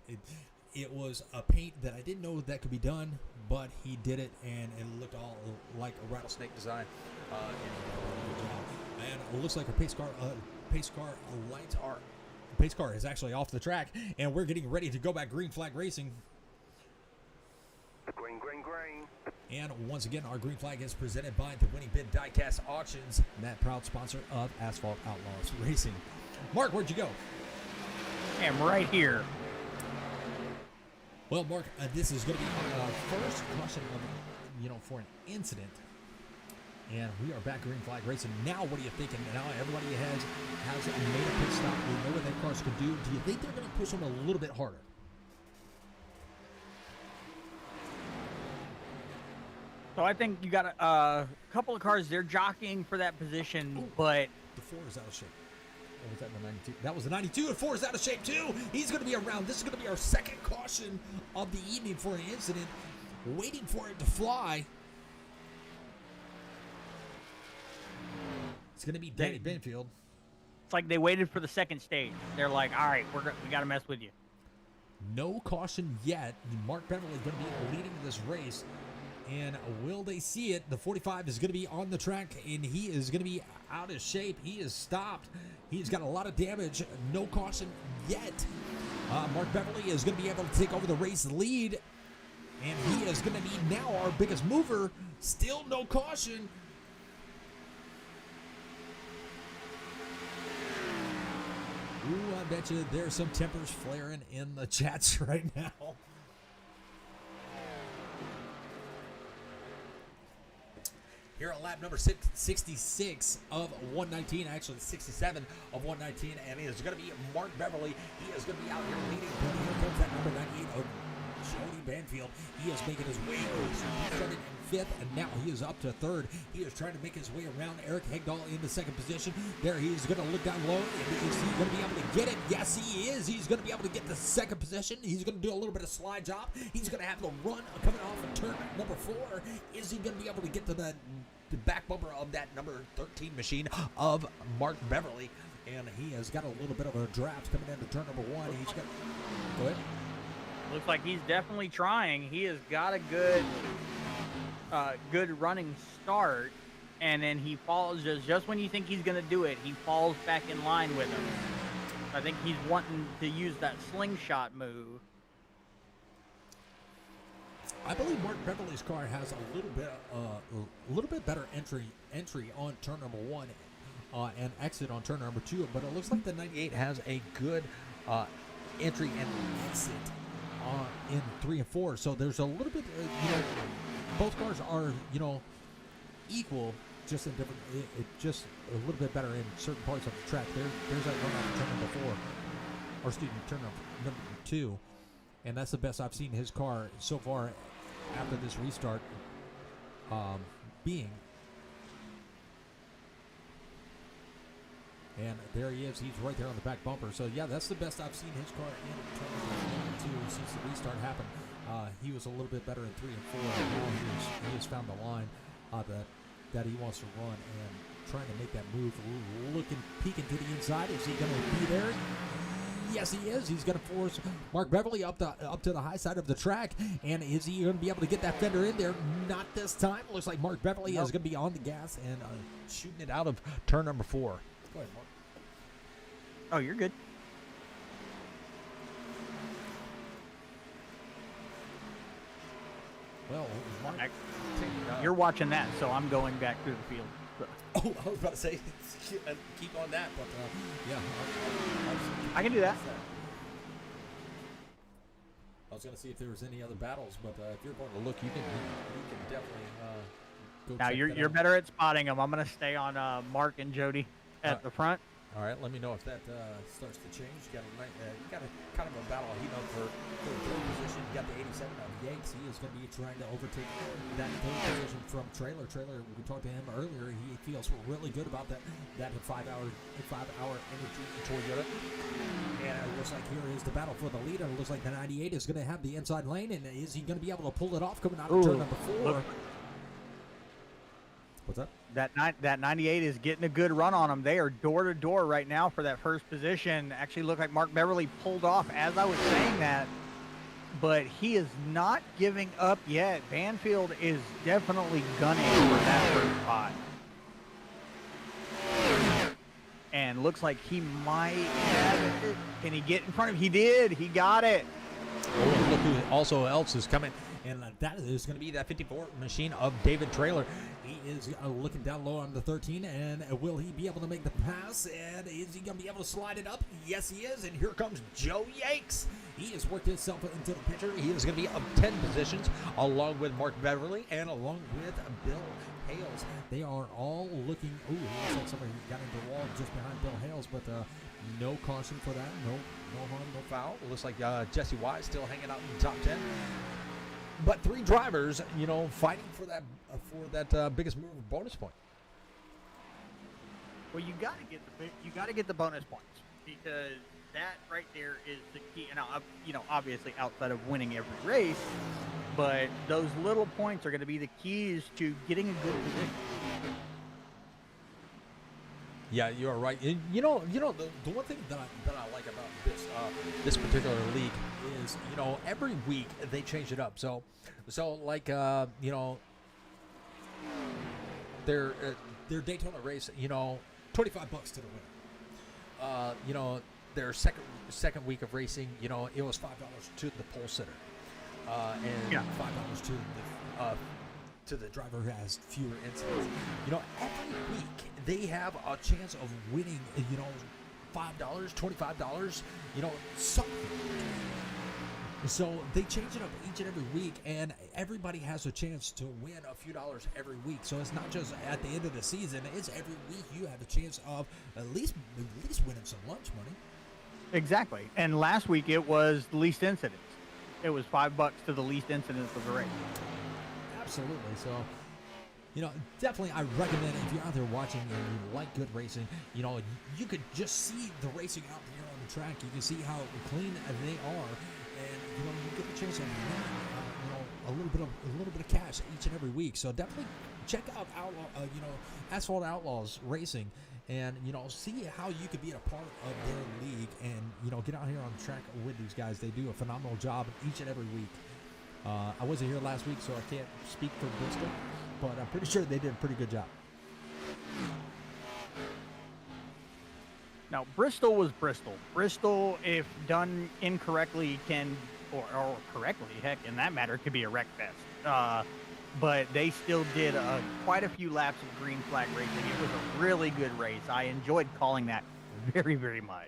It was a paint that I didn't know that could be done, but he did it, and it looked all like a rattlesnake design. And he did a really good job. And it looks like our pace car is actually off the track, and we're getting ready to go back green flag racing. Green, green, green. And once again, our green flag is presented by the Winning Bin Diecast Auctions, that proud sponsor of Asphalt Outlaws Racing. Mark, where'd you go? I'm right here. Well, Mark, this is going to be our first caution of, for an incident. And we are back green flag racing. Now, what are you thinking? Now everybody has made a pit stop. We know what their cars can do. Do you think they're going to push them a little bit harder? So I think you got a couple of cars. They're jockeying for that position, but The 4 is out of shape. Or was that the 92? That was the 92, and 4 is out of shape too. He's going to be around. This is going to be our second caution of the evening for an incident. Waiting for it to fly. It's going to be Danny Benfield. it's like they waited for the second stage. They're like, all right, we got to mess with you. No caution yet. Mark Beverly going to be leading this race. And will they see it? The 45 is going to be on the track, and he is going to be out of shape. He is stopped. He's got a lot of damage. No caution yet. Mark Beverly is going to be able to take over the race lead, and he is going to be now our biggest mover. Still no caution. Ooh, I bet you there's some tempers flaring in the chats right now. Here at lap number 66 of 119, actually 67 of 119, and it is going to be Mark Beverly. He is going to be out here leading. But here comes that number 98 of Jody Banfield. He is making his way. He started in fifth, and now he is up to third. He is trying to make his way around Eric Hegdahl in the second position. There he is going to look down low. Is he going to be able to get it? Yes, he is. He's going to be able to get the second position. He's going to do a little bit of slide job. He's going to have to run coming off of turn number 4. Is he going to be able to get to the back bumper of that number 13 machine of Mark Beverly? And he has got a little bit of a draft coming into turn number 1. He's got. Go ahead. Looks like he's definitely trying. He has got a good running start, and then he falls just when you think he's going to do it, he falls back in line with him. I think he's wanting to use that slingshot move. I believe Mark Beverly's car has a little bit better entry on turn number 1 and exit on turn number 2, but it looks like the 98 has a good entry and exit in 3 and 4. So there's a little bit, both cars are, equal, just in different, just a little bit better in certain parts of the track. There's that run off turn number 4, or excuse me, turn number 2, and that's the best I've seen his car so far after this restart being. And there he is. He's right there on the back bumper. So, yeah, that's the best I've seen his car in turn number 2 since the restart happened. He was a little bit better in 3 and 4. And now he has found the line that he wants to run and trying to make that move. Peeking to the inside. Is he going to be there? Yes, he is. He's going to force Mark Beverly up to the high side of the track. And is he going to be able to get that fender in there? Not this time. Looks like Mark Beverly is going to be on the gas and shooting it out of turn number 4. Go ahead, Mark. Oh, you're good. Well, Mark, You're watching that, so I'm going back through the field. oh, I was about to say, keep on that, but yeah. I can do that. I was going to see if there was any other battles, but if you're going to look, you can definitely go Now check that you're out. better at spotting them. I'm going to stay on Mark and Jody at the front. All right, let me know if that starts to change. You got a kind of a battle heat up for the third position. You got the 87 of Yanks. He is going to be trying to overtake that third position from Trailer. We talked to him earlier. He feels really good about that 5-hour energy Toyota. And it looks like here is the battle for the lead. And it looks like the 98 is going to have the inside lane. And is he going to be able to pull it off coming out of turn number 4? What's up? That 98 is getting a good run on them. They are door to door right now for that first position. Actually, look like Mark Beverly pulled off as I was saying that. but he is not giving up yet. Banfield is definitely gunning for that first spot. And looks like he might have it. Can he get in front of him? He did. He got it. Oh, and look who also else is coming. And that is going to be that 54 machine of David Traylor. He is looking down low on the 13, and will he be able to make the pass? And is he going to be able to slide it up? Yes, he is. And here comes Joe Yakes. He has worked himself into the picture. He is going to be up 10 positions, along with Mark Beverly and along with Bill Hales. They are all looking. Ooh, looks like somebody got into the wall just behind Bill Hales, but no caution for that. No harm, no foul. Looks like Jesse Wise still hanging out in the top 10. But 3 drivers, fighting for that biggest move bonus point. Well, you got to get the bonus points, because that right there is the key. And obviously outside of winning every race, but those little points are going to be the keys to getting a good position. Yeah, you are right. And the one thing that I like about this particular league is every week they change it up. So like their Daytona race, $25 to the winner. Their second week of racing, it was $5 to the pole sitter, and $5 to the driver who has fewer incidents. Every week they have a chance of winning, $5, $25, something. So they change it up each and every week, and everybody has a chance to win a few dollars every week. So it's not just at the end of the season; it's every week you have a chance of at least winning some lunch money. Exactly. And last week it was the least incidents. It was $5 to the least incidents of the race. Absolutely. So, definitely I recommend if you're out there watching and you like good racing, you could just see the racing out here on the track. You can see how clean they are, and you get the chance to win, a little bit of cash each and every week. So definitely check out Asphalt Outlaws Racing, and see how you could be a part of their league, and get out here on the track with these guys. They do a phenomenal job each and every week. I wasn't here last week, so I can't speak for Bristol, but I'm pretty sure they did a pretty good job. Now, Bristol was Bristol. Bristol, if done incorrectly, or correctly, heck, in that matter, could be a wreck fest. But they still did quite a few laps of green flag racing. It was a really good race. I enjoyed calling that very, very much.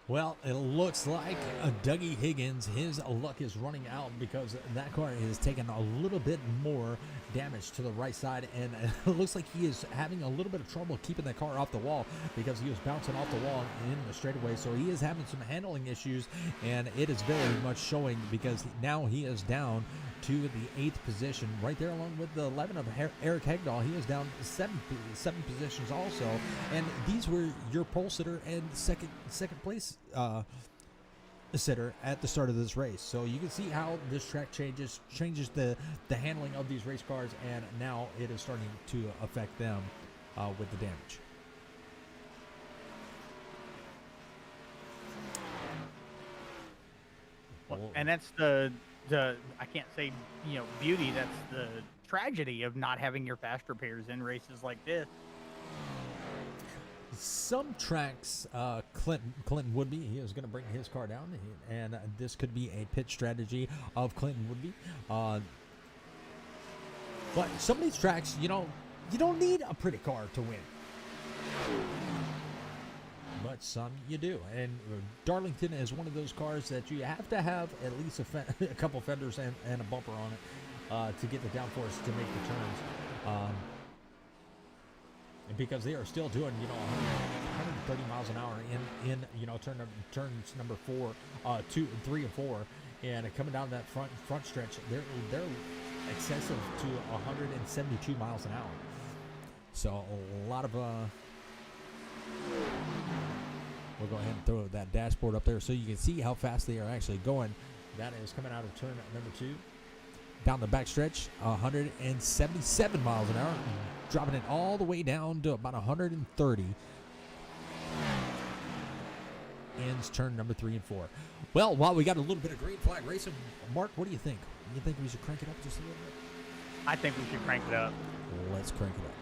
Well, it looks like Dougie Higgins, his luck is running out, because that car is taking a little bit more damage to the right side, and it looks like he is having a little bit of trouble keeping that car off the wall, because he was bouncing off the wall in the straightaway. So he is having some handling issues, and it is very much showing, because now he is down to the 8th position, right there along with the 11 of Eric Hegdahl. He is down seven positions also, and these were your pole sitter and second place sitter at the start of this race. So you can see how this track changes the handling of these race cars, and now it is starting to affect them with the damage. Well, and that's the I can't say beauty. That's the tragedy of not having your fast repairs in races like this. Some tracks, Clinton Woodby, he is going to bring his car down, and this could be a pit strategy of Clinton Woodby. But some of these tracks, you don't need a pretty car to win. But some you do, and Darlington is one of those cars that you have to have at least a couple fenders and a bumper on it to get the downforce to make the turns. Because they are still doing 130 miles an hour in turns number 4, 2, 3, and 4, and coming down that front stretch, they're excessive to 172 miles an hour. So a lot of we'll go ahead and throw that dashboard up there so you can see how fast they are actually going. That is coming out of turn number 2. Down the back stretch, 177 miles an hour, dropping it all the way down to about 130. ends turn number 3 and 4. Well, while we got a little bit of green flag racing, Mark, what do you think? You think we should crank it up just a little bit? I think we should crank it up. Let's crank it up.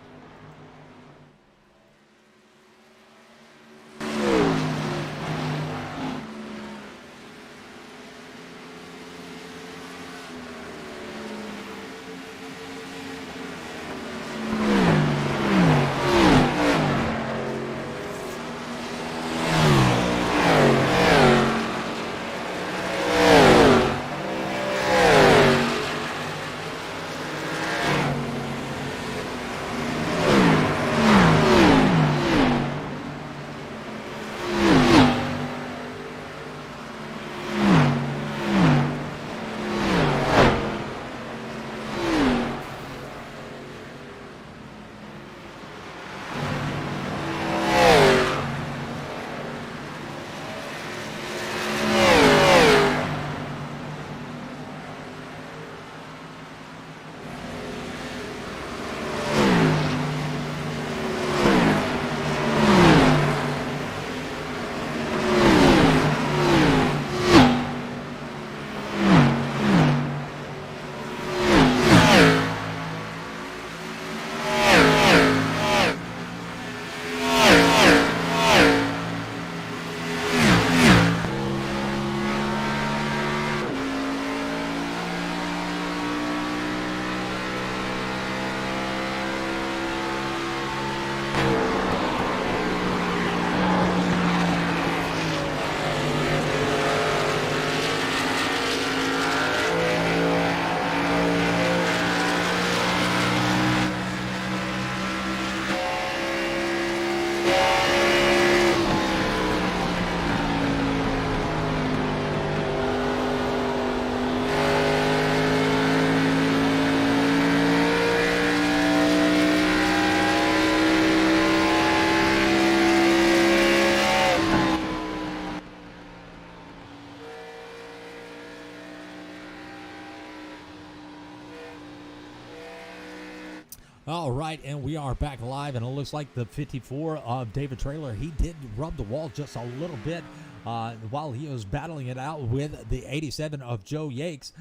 All right, and we are back live, and it looks like the 54 of David Traylor, he did rub the wall just a little bit while he was battling it out with the 87 of Joe Yakes,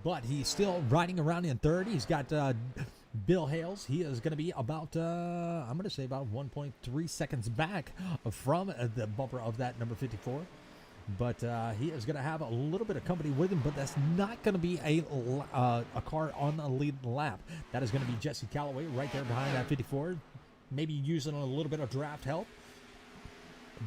but he's still riding around in third. He's got Bill Hales. He is going to be about, I'm going to say about 1.3 seconds back from the bumper of that number 54. But he is going to have a little bit of company with him, but that's not going to be a car on the lead lap. That is going to be Jesse Calloway right there behind that 54, maybe using a little bit of draft help.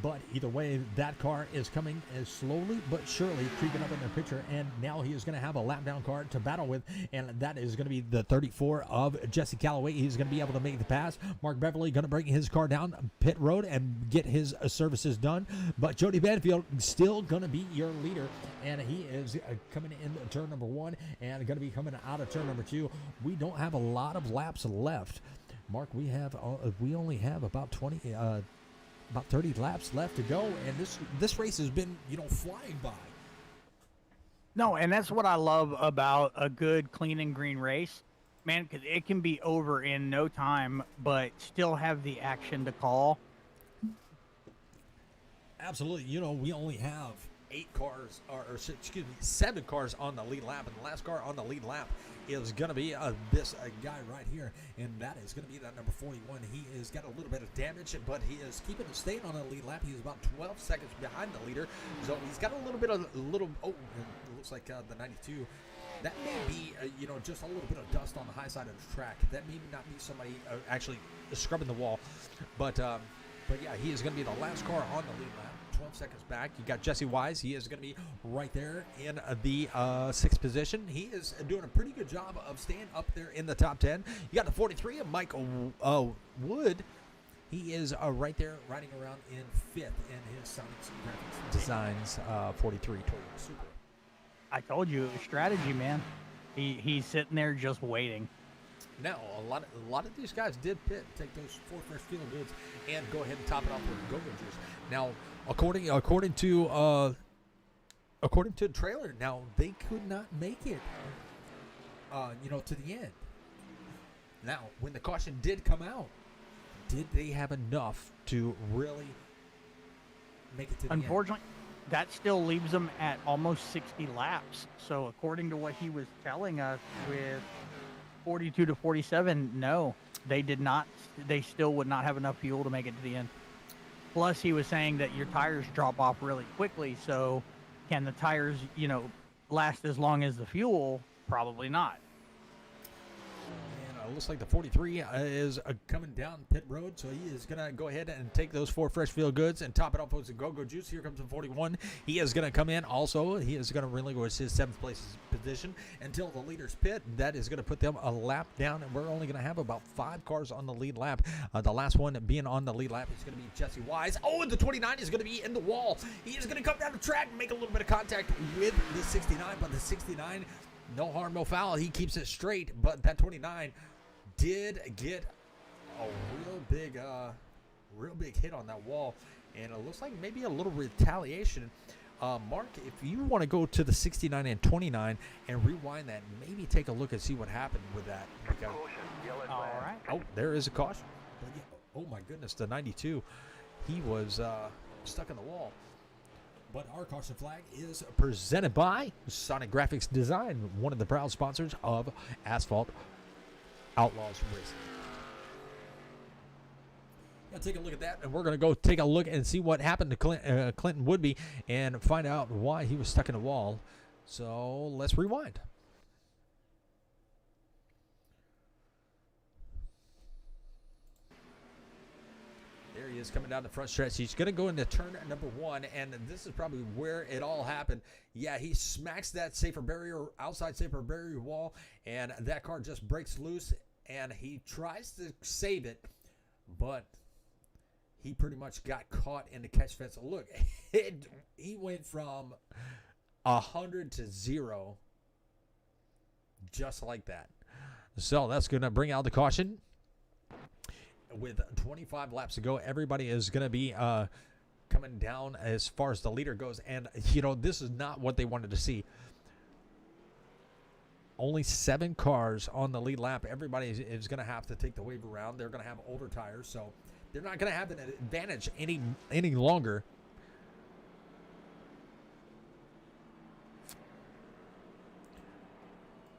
But either way, that car is coming as slowly but surely creeping up in the picture, and now he is going to have a lap down car to battle with, and that is going to be the 34 of Jesse Calloway. He's going to be able to make the pass. Mark Beverly going to bring his car down pit road and get his services done, but Jody Banfield still going to be your leader, and he is coming in turn number 1 and going to be coming out of turn number 2. We don't have a lot of laps left, Mark. We only have about 30 laps left to go, and this race has been, flying by. No, and that's what I love about a good clean and green race, man, because it can be over in no time, but still have the action to call. Absolutely. We only have 7 cars on the lead lap, and the last car on the lead lap is going to be this guy right here, and that is going to be that number 41. He has got a little bit of damage, but he is staying on the lead lap. He's about 12 seconds behind the leader, so he's got a little bit of it looks like the 92. That may be, just a little bit of dust on the high side of the track. That may not be somebody actually scrubbing the wall, but yeah, he is going to be the last car on the lead lap. 12 seconds back. You got Jesse Wise. He is going to be right there in the 6th position. He is doing a pretty good job of staying up there in the top 10. You got the 43 of Mike Wood. He is right there riding around in 5th in his Sonic Graphics Designs 43 Toyota Supra. I told you, it was strategy, man. He's sitting there just waiting. Now, a lot of these guys did take those 4 first field goods and go ahead and top it off with Go-Rangers. Now, according to the trailer, now they could not make it, to the end. Now, when the caution did come out, did they have enough to really make it to the end. Unfortunately, that still leaves them at almost 60 laps. So according to what he was telling us, with 42 to 47, no, they did not. They still would not have enough fuel to make it to the end. Plus, he was saying that your tires drop off really quickly. So, can the tires, last as long as the fuel? Probably not. And looks like the 43 is coming down pit road, so he is going to go ahead and take those 4 fresh field goods and top it off with the go-go juice. Here comes the 41. He is going to come in. Also, he is going to relinquish his 7th place position until the leaders pit. That is going to put them a lap down, and we're only going to have about 5 cars on the lead lap. The last one being on the lead lap is going to be Jesse Wise. Oh, and the 29 is going to be in the wall. He is going to come down the track and make a little bit of contact with the 69, but the 69, no harm, no foul. He keeps it straight, but that 29 did get a real big hit on that wall, and it looks like maybe a little retaliation. Mark, if you want to go to the 69 and 29 and rewind that, maybe take a look and see what happened with that. Because, All right. oh, there is a caution. But yeah, oh my goodness, the 92, he was stuck in the wall. But our caution flag is presented by Sonic Graphics Design, one of the proud sponsors of Asphalt Outlaws Racing. Let's take a look at that, and we're going to go take a look and see what happened to Clinton Woodby and find out why he was stuck in a wall. So let's rewind. There he is coming down the front stretch. He's going to go into turn number 1, and this is probably where it all happened. Yeah, he smacks that outside safer barrier wall, and that car just breaks loose, and he tries to save it, but he pretty much got caught in the catch fence. Look, he went from 100 to 0 just like that. So that's going to bring out the caution. With 25 laps to go, everybody is going to be coming down as far as the leader goes. And, this is not what they wanted to see. Only 7 cars on the lead lap. Everybody is going to have to take the wave around. They're going to have older tires, so they're not going to have an advantage any longer.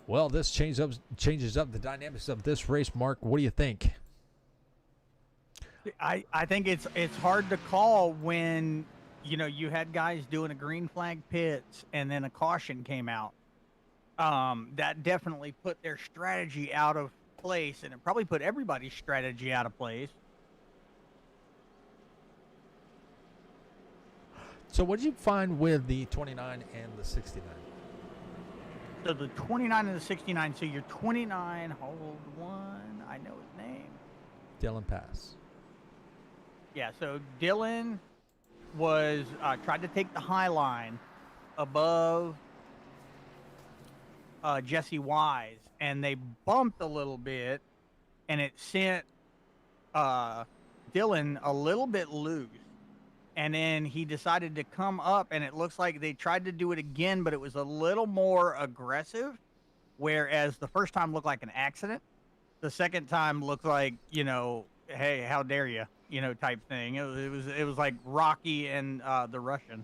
Well, this changes up the dynamics of this race, Mark. What do you think? I think it's hard to call when you had guys doing a green flag pits and then a caution came out. That definitely put their strategy out of place, and it probably put everybody's strategy out of place. So what did you find with the 29 and the 69? So the 29 and the 69. So your 29, hold one, I know his name. Dylan Pass. Yeah, so Dylan was tried to take the high line above Jesse Wise, and they bumped a little bit, and it sent Dylan a little bit loose. And then he decided to come up, and it looks like they tried to do it again, but it was a little more aggressive, whereas the first time looked like an accident. The second time looked like, hey, how dare you? Type thing. It was like Rocky and the Russian.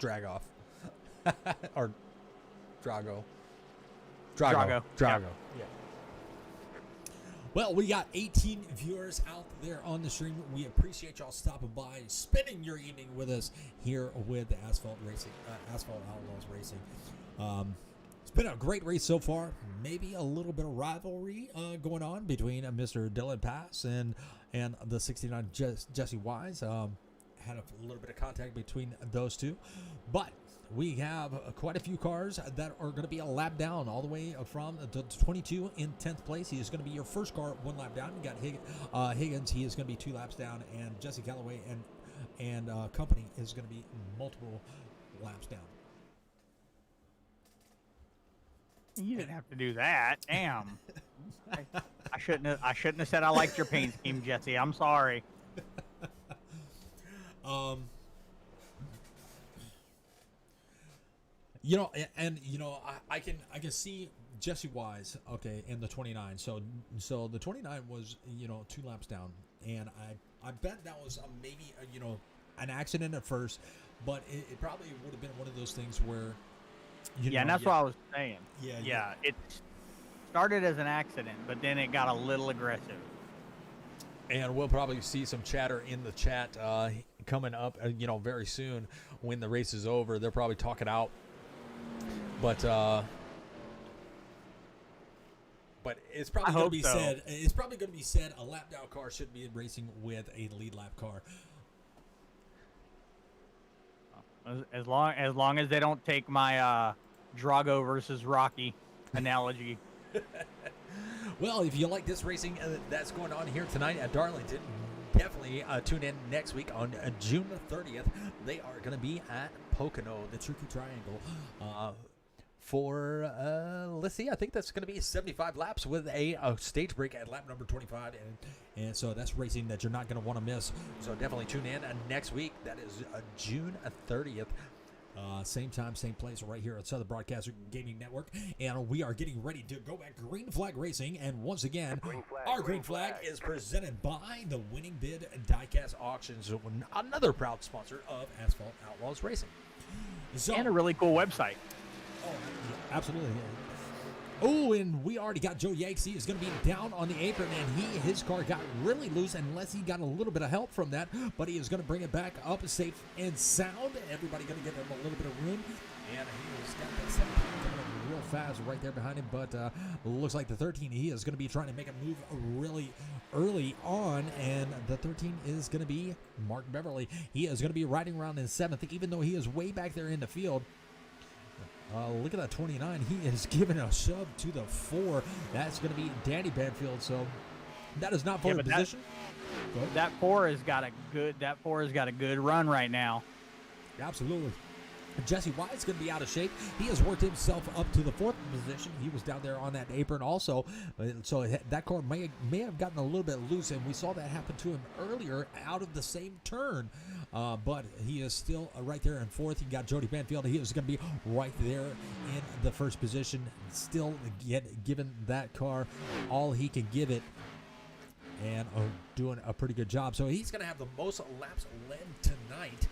Drag off. Or Drago. Drago. Yeah. Well, we got 18 viewers out there on the stream. We appreciate y'all stopping by, spending your evening with us here with Asphalt Outlaws Racing. It's been a great race so far. Maybe a little bit of rivalry going on between Mr. Dylan Pass and the 69 Jesse Wise. Had a little bit of contact between those two. But we have quite a few cars that are going to be a lap down all the way from the 22 in 10th place. He is going to be your first car 1 lap down. You got Higgins. He is going to be 2 laps down. And Jesse Calloway and company is going to be multiple laps down. You didn't have to do that. Damn. I shouldn't have said I liked your paint scheme, Jesse. I'm sorry. I can see Jesse Wise, okay, in the 29. So the 29 was 2 laps down, and I bet that was maybe an accident at first, but it probably would have been one of those things where, And that's what I was saying. Yeah. It started as an accident, but then it got a little aggressive. And we'll probably see some chatter in the chat coming up, very soon when the race is over. They're probably talking out, but it's probably going to be said. It's probably going to be said a lap down car shouldn't be racing with a lead lap car. As long as they don't take my Drago versus Rocky analogy. Well, if you like this racing that's going on here tonight at Darlington, definitely tune in next week on June 30th. They are going to be at Pocono, the Tricky Triangle, for, let's see, I think that's going to be 75 laps with a stage break at lap number 25. And so that's racing that you're not going to want to miss. So definitely tune in next week. That is June 30th. Same time, same place, right here at Southern Broadcaster Gaming Network. And we are getting ready to go back Green Flag Racing. And once again, our Green Flag is presented by the Winning Bid Diecast Auctions, another proud sponsor of Asphalt Outlaws Racing. So, And a really cool website. Oh, yeah, absolutely. Oh, and we already got Joe Yanks. He is going to be down on the apron, and his car got really loose unless he got a little bit of help from that, but he is going to bring it back up safe and sound. Everybody going to give him a little bit of room, and he has got that 17 coming up real fast right there behind him, but looks like the 13, he is going to be trying to make a move really early on, and the 13 is going to be Mark Beverly. He is going to be riding around in 7th, even though he is way back there in the field. Look at that 29. He is giving a shove to the 4. That's going to be Danny Banfield. So that is not for the position. That 4 has got a good run right now. Absolutely. Jesse Wyatt's going to be out of shape. He has worked himself up to the 4th position. He was down there on that apron also. So that car may have gotten a little bit loose, and we saw that happen to him earlier out of the same turn. But he is still right there in 4th. You got Jody Banfield. He is going to be right there in the 1st position, still giving that car all he can give it, and doing a pretty good job. So he's going to have the most laps led tonight.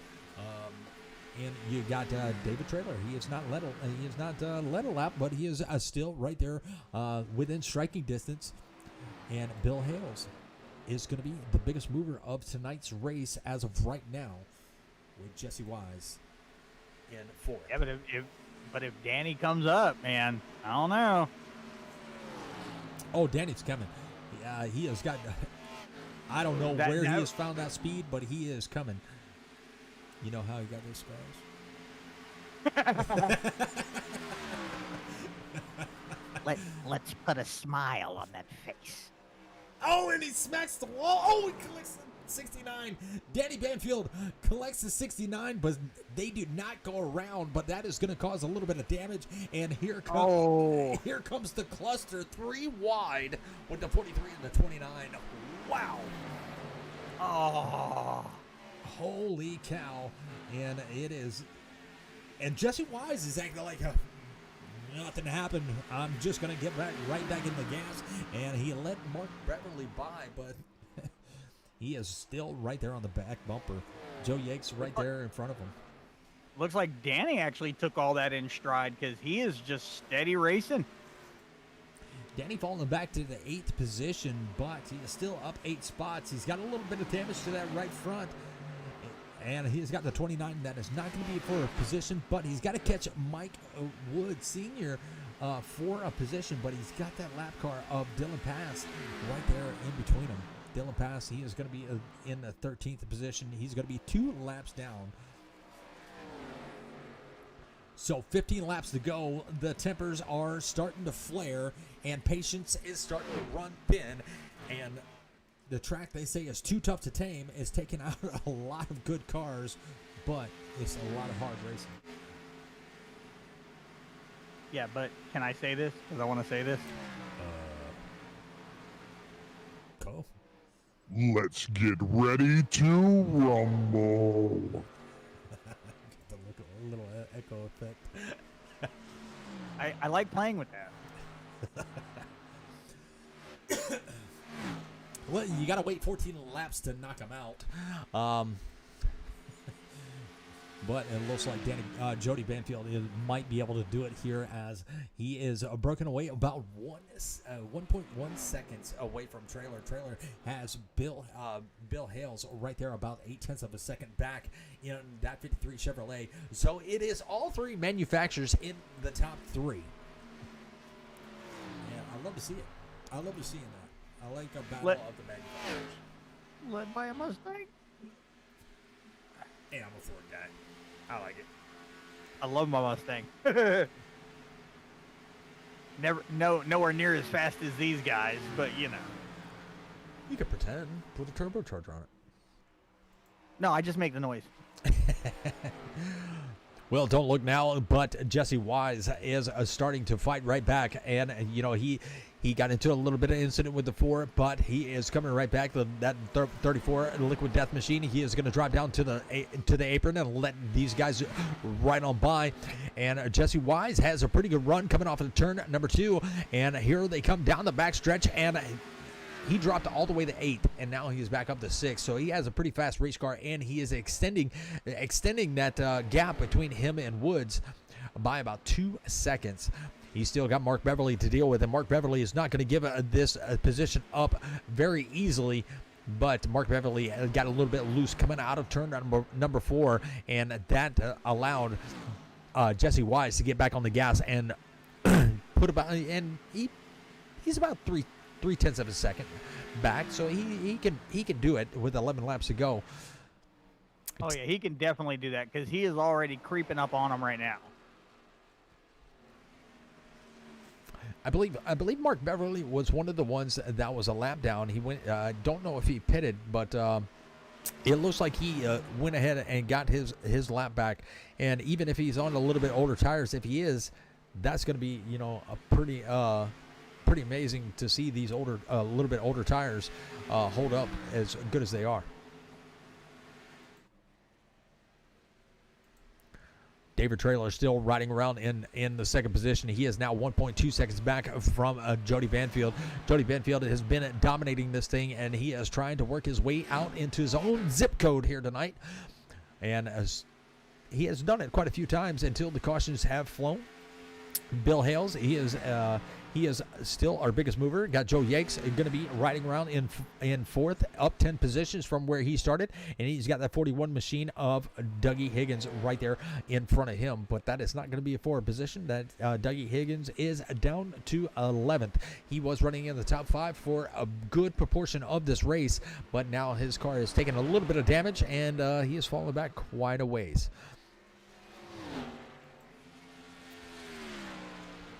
And you got David Traylor. He is not led a lap, but he is still right there within striking distance. And Bill Hales is going to be the biggest mover of tonight's race as of right now, with Jesse Wise in 4th. Yeah, but if Danny comes up, man, I don't know. Oh, Danny's coming. He has got. I don't know where he has found that speed, but he is coming. You know how he got those scars? Let's put a smile on that face. Oh, and he smacks the wall. Oh, he collects the 69. Danny Banfield collects the 69, but they do not go around. But that is going to cause a little bit of damage. And here comes the cluster 3 wide with the 43 and the 29. Wow. Oh. Holy cow. And it is. And Jesse Wise is acting like nothing happened. I'm just going to get right back in the gas. And he let Mark Beverly by, but he is still right there on the back bumper. Joe Yanks right there in front of him. Looks like Danny actually took all that in stride because he is just steady racing. Danny falling back to the 8th position, but he is still up 8 spots. He's got a little bit of damage to that right front. And he's got the 29. That is not going to be for a position, but he's got to catch Mike Wood Sr. For a position, but he's got that lap car of Dylan Pass right there in between them. Dylan Pass, he is going to be in the 13th position. He's going to be 2 laps down. So 15 laps to go. The tempers are starting to flare, and patience is starting to run thin. And the track they say is too tough to tame is taking out a lot of good cars, but it's a lot of hard racing. Yeah, but can I say this? Because I want to say this. Go. Let's get ready to rumble. Get the little echo effect. I like playing with that. Well, you got to wait 14 laps to knock him out. But it looks like Jody Banfield might be able to do it here as he is broken away about 1.1 seconds away from Trailer. Trailer has Bill Hales right there about 0.8 of a second back in that 53 Chevrolet. So it is all three manufacturers in the top three. And I love to see it. I love to seeing that. I like a battle of the manufacturers. Led by a Mustang. And I'm a Ford guy. I like it. I love my Mustang. Nowhere near as fast as these guys, but you know. You could pretend. Put a turbocharger on it. No, I just make the noise. Well, don't look now, but Jesse Wise is starting to fight right back. And, you know, he got into a little bit of incident with the 4, but he is coming right back. That 34 Liquid Death Machine, he is going to drive down to the apron and let these guys right on by. And Jesse Wise has a pretty good run coming off of turn number 2. And here they come down the backstretch, and he dropped all the way to 8, and now he's back up to 6. So he has a pretty fast race car, and he is extending that gap between him and Woods by about 2 seconds. He's still got Mark Beverly to deal with, and Mark Beverly is not going to give this position up very easily. But Mark Beverly got a little bit loose coming out of turn number 4, and that allowed Jesse Wise to get back on the gas and he's about 3/10 of a second back, so he can do it with 11 laps to go. Oh yeah, he can definitely do that because he is already creeping up on him right now. I believe Mark Beverly was one of the ones that was a lap down. He went. Don't know if he pitted, but it looks like he went ahead and got his lap back. And even if he's on a little bit older tires, if he is, that's going to be a pretty amazing to see these a little bit older tires hold up as good as they are. David Trailer still riding around in the second position. He is now 1.2 seconds back from Jody Banfield. Jody Banfield has been dominating this thing, and he is trying to work his way out into his own zip code here tonight. And as he has done it quite a few times until the cautions have flown. Bill Hales, he is still our biggest mover. Got Joe Yakes going to be riding around in fourth, up 10 positions from where he started, and he's got that 41 machine of Dougie Higgins right there in front of him. But that is not going to be a forward position. That Dougie Higgins is down to 11th. He was running in the top 5 for a good proportion of this race, but now his car has taken a little bit of damage, and he has fallen back quite a ways.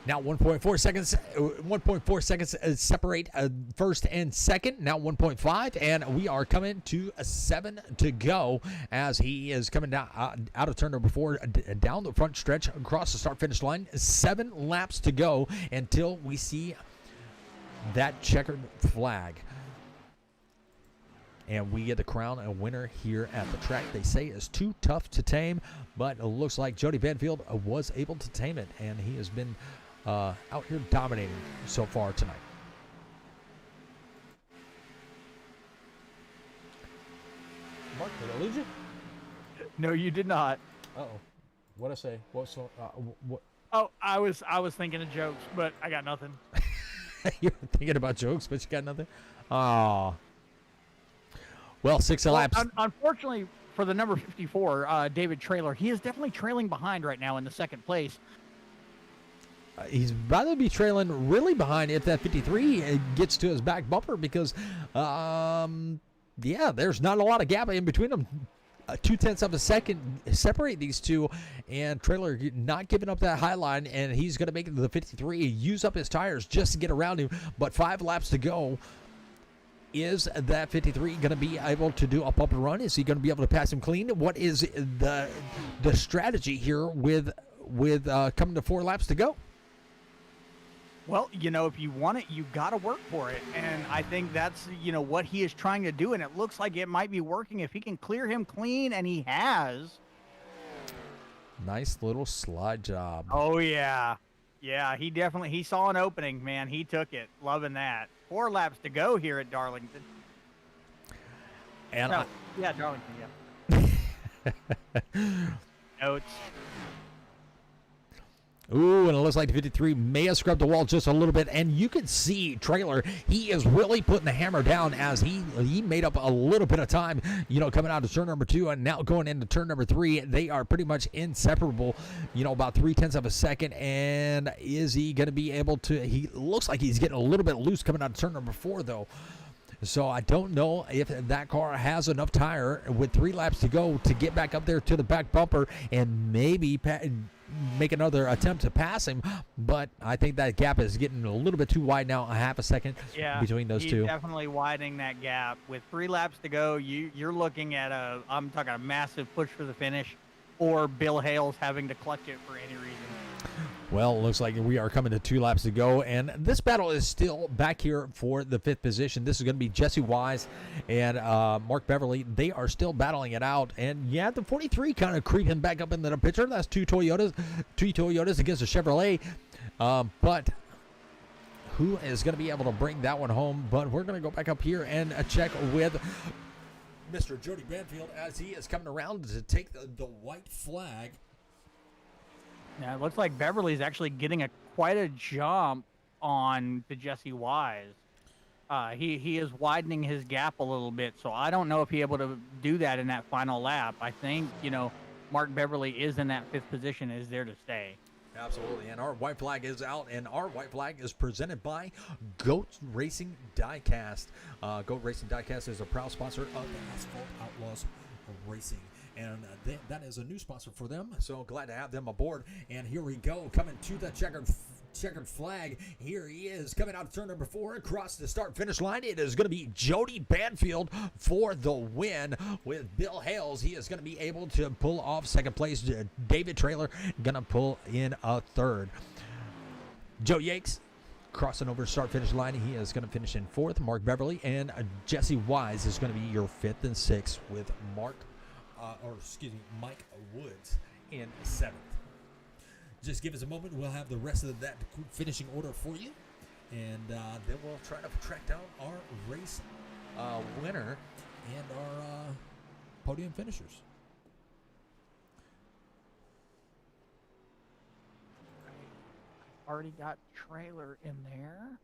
Now 1.4 seconds separate first and second. Now 1.5, and we are coming to 7 to go as he is coming down out of turn number 4, down the front stretch across the start-finish line. 7 laps to go until we see that checkered flag. And we get the crown a winner here at the track. They say it's too tough to tame, but it looks like Jody Banfield was able to tame it, and he has been out here dominating so far tonight. Mark, did I lose you? No, you did not. Uh-oh. What'd I say? What? Oh, I was thinking of jokes, but I got nothing. You're thinking about jokes, but you got nothing? Oh. Well, 6 laps. Unfortunately, for the number 54, David Trailer, he is definitely trailing behind right now in the second place. He's about to be trailing really behind if that 53 gets to his back bumper because, there's not a lot of gap in between them. 0.2 of a second separate these two, and Trailer not giving up that high line, and he's going to make it to the 53, use up his tires just to get around him, but 5 laps to go. Is that 53 going to be able to do a bumper run? Is he going to be able to pass him clean? What is the strategy here with coming to 4 laps to go? Well, if you want it, you got to work for it. And I think that's, what he is trying to do. And it looks like it might be working if he can clear him clean, and he has. Nice little slide job. Oh, yeah. Yeah, he saw an opening, man. He took it. Loving that. 4 laps to go here at Darlington. And Darlington, yeah. notes. Ooh, and it looks like the 53 may have scrubbed the wall just a little bit. And you can see Trailer, he is really putting the hammer down as he made up a little bit of time, coming out of turn number 2 and now going into turn number 3. They are pretty much inseparable, about 0.3 of a second. And is he going to be able to, he looks like he's getting a little bit loose coming out of turn number 4, though. So I don't know if that car has enough tire with 3 laps to go to get back up there to the back bumper and maybe make another attempt to pass him. But I think that gap is getting a little bit too wide now, a half a second between those he's two. Definitely widening that gap. With 3 laps to go, you're looking at I'm talking a massive push for the finish, or Bill Hales having to clutch it for any reason. Well, looks like we are coming to 2 laps to go, and this battle is still back here for the 5th position. This is going to be Jesse Wise and Mark Beverly. They are still battling it out, and yeah, the 43 kind of creeping back up into the picture. That's two Toyotas against a Chevrolet, but who is going to be able to bring that one home? But we're going to go back up here and check with Mr. Jody Banfield as he is coming around to take the white flag. Yeah, it looks like Beverly's actually getting quite a jump on to Jesse Wise. He is widening his gap a little bit, so I don't know if he's able to do that in that final lap. I think, Mark Beverly is in that 5th position, is there to stay. Absolutely, and our white flag is out, and our white flag is presented by Goat Racing Diecast. Goat Racing Diecast is a proud sponsor of the Asphalt Outlaws Racing. And that is a new sponsor for them, so glad to have them aboard. And here we go, coming to the checkered flag. Here he is, coming out of turn number 4, across the start-finish line. It is going to be Jody Banfield for the win with Bill Hales. He is going to be able to pull off 2nd place. David Trailer going to pull in a 3rd. Joe Yakes crossing over start-finish line. He is going to finish in 4th. Mark Beverly and Jesse Wise is going to be your 5th and 6th with Mike Woods in 7th. Just give us a moment. We'll have the rest of that finishing order for you. And then we'll try to track down our race winner and our podium finishers. Already got Trailer in there.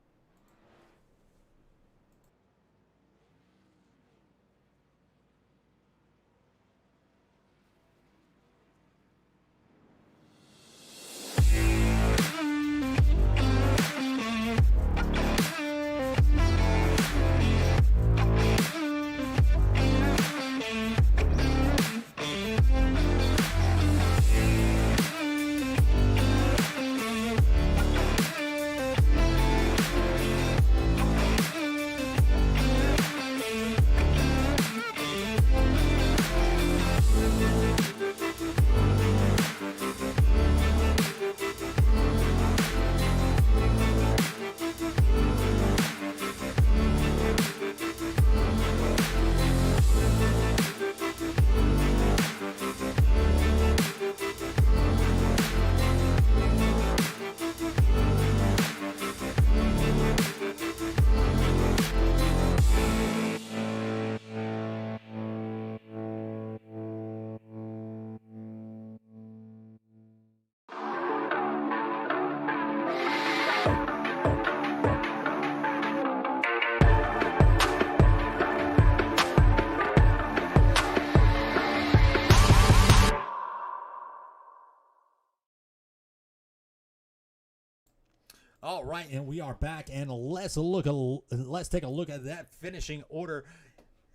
All right, and we are back, and let's take a look at that finishing order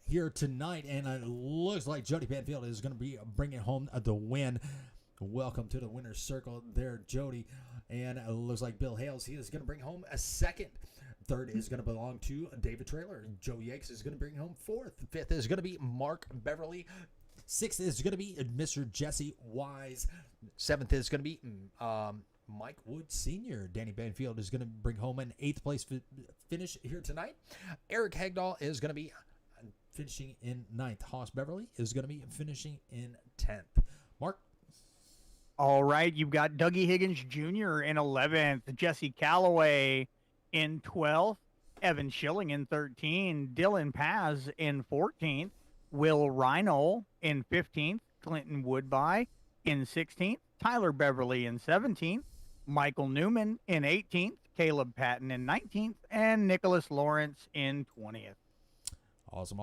here tonight. And it looks like Jody Banfield is going to be bringing home the win. Welcome to the winner's circle there, Jody. And it looks like Bill Hales, he is going to bring home a 2nd. 3rd is going to belong to David Trailer. Joe Yakes is going to bring home 4th. 5th is going to be Mark Beverly. 6th is going to be Mr. Jesse Wise. 7th is going to be Mike Wood Sr. Danny Banfield is going to bring home an 8th place finish here tonight. Eric Hagdahl is going to be finishing in 9th. Haas Beverly is going to be finishing in 10th. Mark? All right, you've got Dougie Higgins Jr. in 11th, Jesse Calloway in 12th, Evan Schilling in 13th, Dylan Paz in 14th, Will Rhino in 15th, Clinton Woodby In 16th, Tyler Beverly in 17th, Michael Newman in 18th, Caleb Patton in 19th, and Nicholas Lawrence in 20th. Awesome.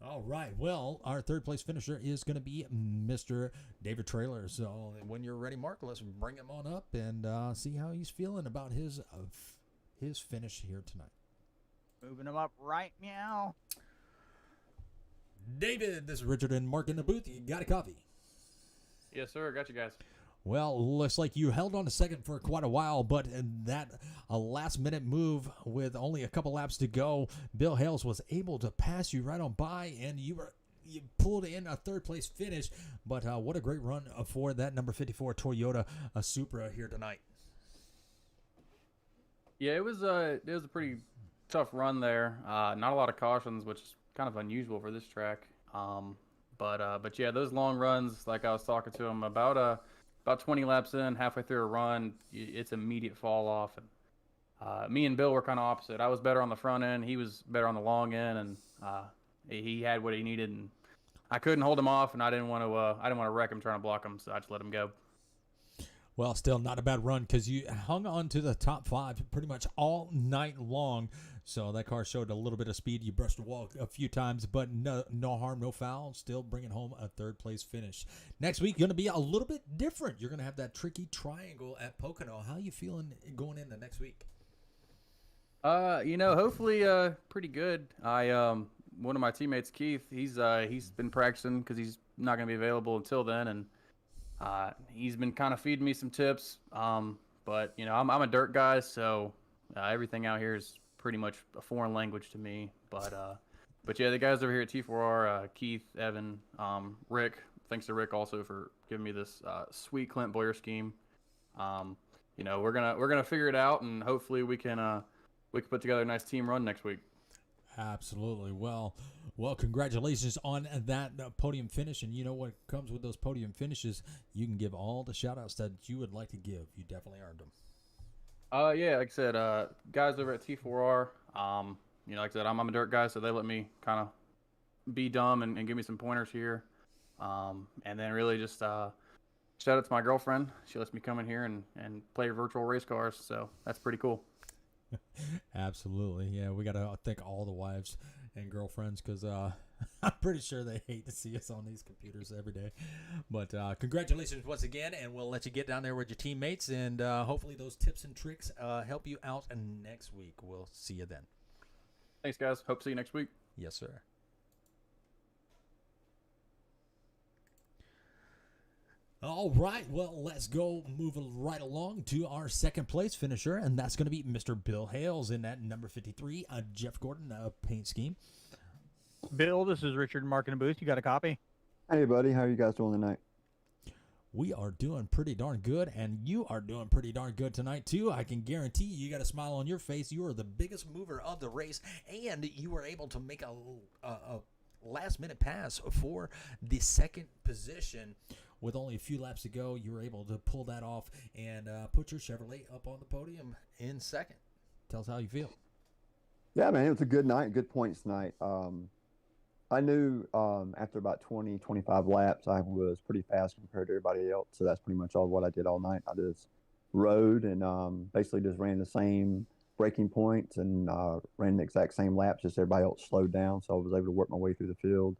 All right. Well, our third place finisher is going to be Mr. David Trailer. So when you're ready, Mark, let's bring him on up and see how he's feeling about his finish here tonight. Moving him up right now. David, this is Richard and Mark in the booth. You got a coffee? Yes, sir. Got you guys. Well, looks like you held on to second for quite a while, but that a last-minute move with only a couple laps to go, Bill Hales was able to pass you right on by, and you pulled in a third-place finish. But what a great run for that number 54 Toyota Supra here tonight. Yeah, it was a pretty tough run there. Not a lot of cautions, which is kind of unusual for this track. But yeah, those long runs, like I was talking to him about 20 laps in, halfway through a run, it's immediate fall off. And me and Bill were kind of opposite. I was better on the front end, he was better on the long end, and he had what he needed. And I couldn't hold him off, and I didn't want to wreck him trying to block him, so I just let him go. Well, still not a bad run because you hung on to the top five pretty much all night long. So that car showed a little bit of speed. You brushed the wall a few times, but no harm, no foul. Still bringing home a third-place finish. Next week, going to be a little bit different. You're going to have that tricky triangle at Pocono. How are you feeling going into next week? Hopefully, pretty good. One of my teammates, Keith, he's been practicing because he's not going to be available until then, and he's been kind of feeding me some tips. But I'm a dirt guy, so everything out here is pretty much a foreign language to me. But yeah, the guys over here at T4R, Keith, Evan, Rick. Thanks to Rick also for giving me this sweet Clint Boyer scheme. We're gonna figure it out, and hopefully we can put together a nice team run next week. Absolutely. Well, congratulations on that podium finish. And you know what comes with those podium finishes? You can give all the shout-outs that you would like to give. You definitely earned them. Yeah, like I said, guys over at T4R, like I said, I'm a dirt guy, so they let me kind of be dumb and give me some pointers here. And then really just shout out to my girlfriend. She lets me come in here and play virtual race cars, so that's pretty cool. Absolutely. Yeah, we got to thank all the wives and girlfriends because I'm pretty sure they hate to see us on these computers every day. But congratulations once again, and we'll let you get down there with your teammates, and hopefully those tips and tricks help you out next week. We'll see you then. Thanks, guys. Hope to see you next week. Yes, sir. All right, well, let's go moving right along to our second place finisher, and that's going to be Mr. Bill Hales in that number 53 Jeff Gordon paint scheme. Bill, this is Richard, Mark in the booth. You got a copy? Hey, buddy. How are you guys doing tonight? We are doing pretty darn good, and you are doing pretty darn good tonight, too. I can guarantee you got a smile on your face. You are the biggest mover of the race, and you were able to make a last-minute pass for the second position. With only a few laps to go, you were able to pull that off and put your Chevrolet up on the podium in second. Tell us how you feel. Yeah, man, it was a good night, good points tonight. I knew after about 20, 25 laps, I was pretty fast compared to everybody else. So that's pretty much all what I did all night. I just rode and basically just ran the same braking points and ran the exact same laps, just everybody else slowed down. So I was able to work my way through the field.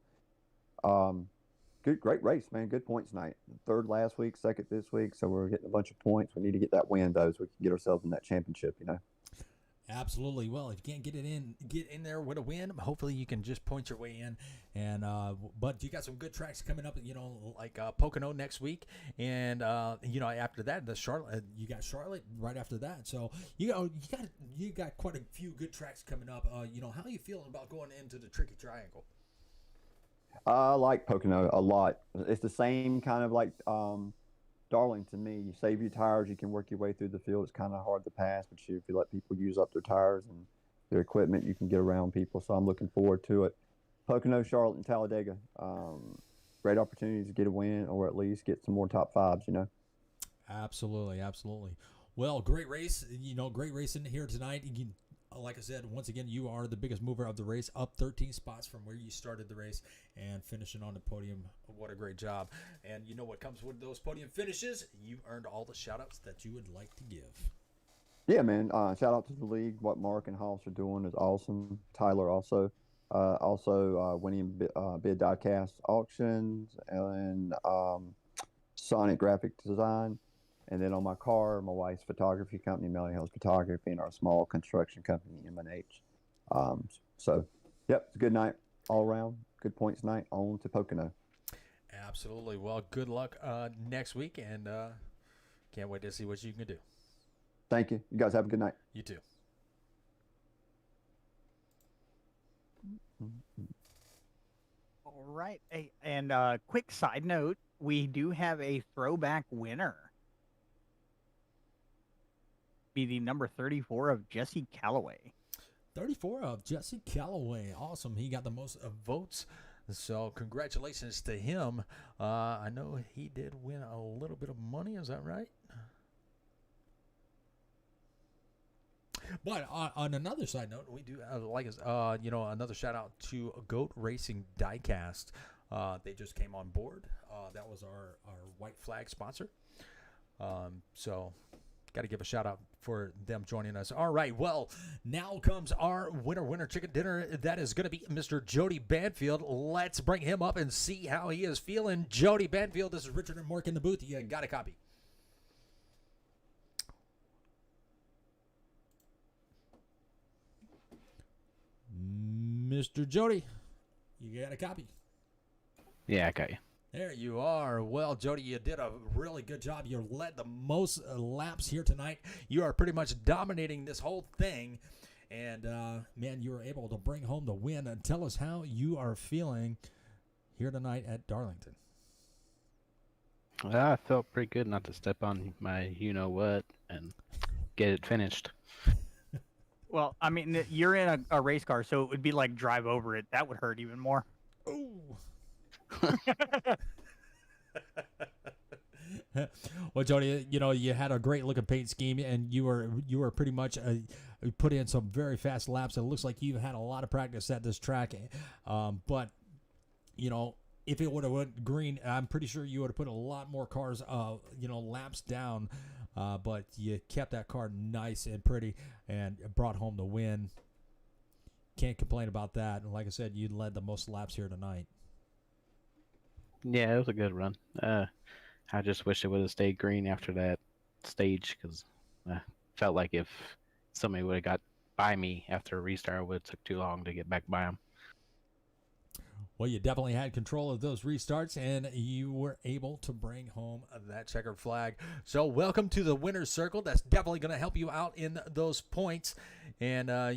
Great race, man. Good points tonight. Third last week, second this week. So we're getting a bunch of points. We need to get that win, though, so we can get ourselves in that championship, Absolutely. Well, if you can't get in there with a win, hopefully you can just point your way in. And but you got some good tracks coming up, like Pocono next week, and after that, you got Charlotte right after that. So you got quite a few good tracks coming up. How are you feeling about going into the Tricky Triangle? I like Pocono a lot. It's the same kind of like Darlington to me. You save your tires, you can work your way through the field. It's kind of hard to pass, but if you let people use up their tires and their equipment, you can get around people. So I'm looking forward to it. Pocono, Charlotte, and Talladega. Great opportunities to get a win or at least get some more top fives, Absolutely. Well, great race. Great racing here tonight. like I said, once again, you are the biggest mover of the race, up 13 spots from where you started the race and finishing on the podium. What a great job. And you know what comes with those podium finishes? You earned all the shout-outs that you would like to give. Yeah, man. Shout out to the league. What Mark and Hoss are doing is awesome. Tyler also winning bid diecast auctions and Sonic graphic design. And then on my car, my wife's photography company, Melly Hills Photography, and our small construction company, M&H. So, yep, it's a good night all around. Good points night on to Pocono. Absolutely. Well, good luck next week, and can't wait to see what you can do. Thank you. You guys have a good night. You too. All right. Hey, and quick side note, we do have a throwback winner. Be the number 34 of Jesse Calloway. 34 of Jesse Calloway. Awesome. He got the most votes. So congratulations to him. I know he did win a little bit of money. Is that right? But on another side note, we do another shout out to Goat Racing Diecast. They just came on board. That was our white flag sponsor. So got to give a shout out for them joining us. All right. Well, now comes our winner chicken dinner. That is going to be Mr. Jody Banfield. Let's bring him up and see how he is feeling. Jody Banfield, this is Richard and Mark in the booth. You got a copy. Mr. Jody, you got a copy? Yeah, I got you. There you are. Well, Jody, you did a really good job. You led the most laps here tonight. You are pretty much dominating this whole thing. And, man, you were able to bring home the win. And tell us how you are feeling here tonight at Darlington. Well, I felt pretty good not to step on my you-know-what and get it finished. Well, I mean, you're in a race car, so it would be like drive over it. That would hurt even more. Ooh. Well, Jody, you had a great looking paint scheme, and you were pretty much put in some very fast laps. It looks like you had a lot of practice at this track, but if it would have went green, I'm pretty sure you would have put a lot more cars, laps down. But you kept that car nice and pretty and brought home the win. Can't complain about that. And like I said, you led the most laps here tonight. Yeah, it was a good run. I just wish it would have stayed green after that stage because I felt like if somebody would have got by me after a restart, it would have took too long to get back by them. Well, you definitely had control of those restarts, and you were able to bring home that checkered flag. So welcome to the winner's circle. That's definitely going to help you out in those points. And, a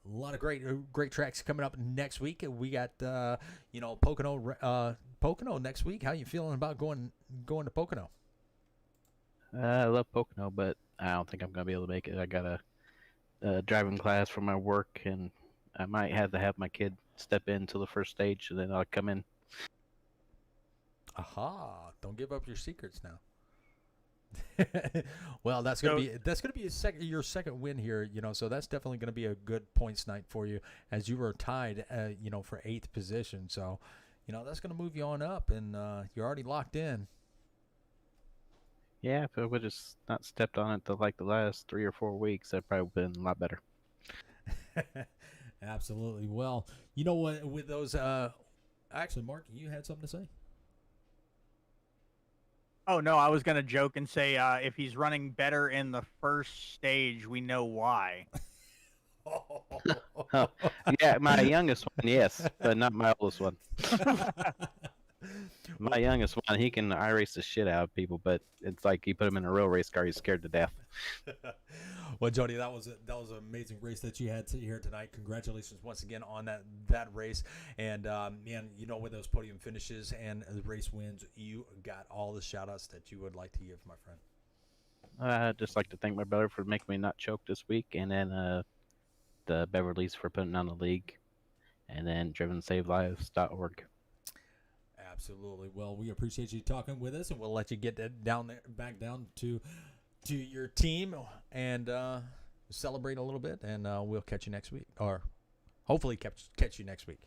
lot of great tracks coming up next week. We got, Pocono next week. How you feeling about going to Pocono? I love Pocono, but I don't think I'm going to be able to make it. I got a driving class for my work, and I might have to have my kid step into the first stage, and then I'll come in. Aha! Don't give up your secrets now. Well, that's gonna be your second win here. So that's definitely gonna be a good points night for you, as you were tied, for 8th position. So, that's gonna move you on up, and you're already locked in. Yeah, if I would have not stepped on it the last 3 or 4 weeks, I'd probably been a lot better. Absolutely. Well, you know what? With those, actually, Mark, you had something to say. Oh, no, I was going to joke and say if he's running better in the first stage, we know why. Oh, yeah, my youngest one, yes, but not my oldest one. My youngest one, he can iRace the shit out of people, but it's like you put him in a real race car, he's scared to death. Well, Jody, that was an amazing race that you had here tonight. Congratulations once again on that race. And, with those podium finishes and the race wins, you got all the shout-outs that you would like to give, my friend. I'd just like to thank my brother for making me not choke this week, and then the Beverleys for putting on the league, and then DrivenSaveLives.org. Absolutely. Well, we appreciate you talking with us, and we'll let you get back down to your team. And celebrate a little bit, and we'll catch you next week, or hopefully catch you next week.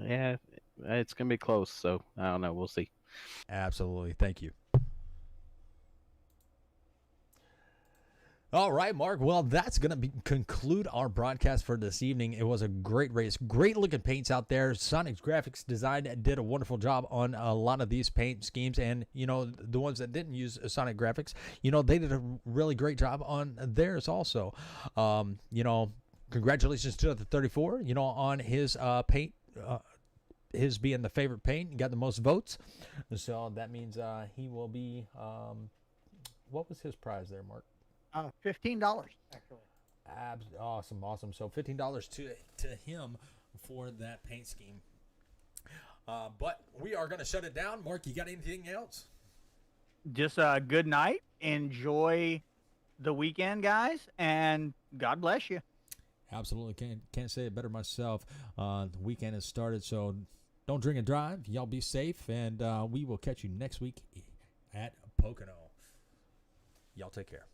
Yeah, it's gonna be close, so I don't know. We'll see. Absolutely. Thank you. All right, Mark. Well, that's going to conclude our broadcast for this evening. It was a great race. Great looking paints out there. Sonic's Graphics Design did a wonderful job on a lot of these paint schemes. And, the ones that didn't use Sonic Graphics, they did a really great job on theirs also. Congratulations to the 34, on his paint. His being the favorite paint. He got the most votes. So that means he will be, what was his prize there, Mark? $15 actually. Awesome. So $15 to him for that paint scheme. But we are going to shut it down. Mark, you got anything else? Just a good night. Enjoy the weekend, guys, and God bless you. Absolutely. Can't say it better myself. The weekend has started, so don't drink and drive. Y'all be safe, and we will catch you next week at Pocono. Y'all take care.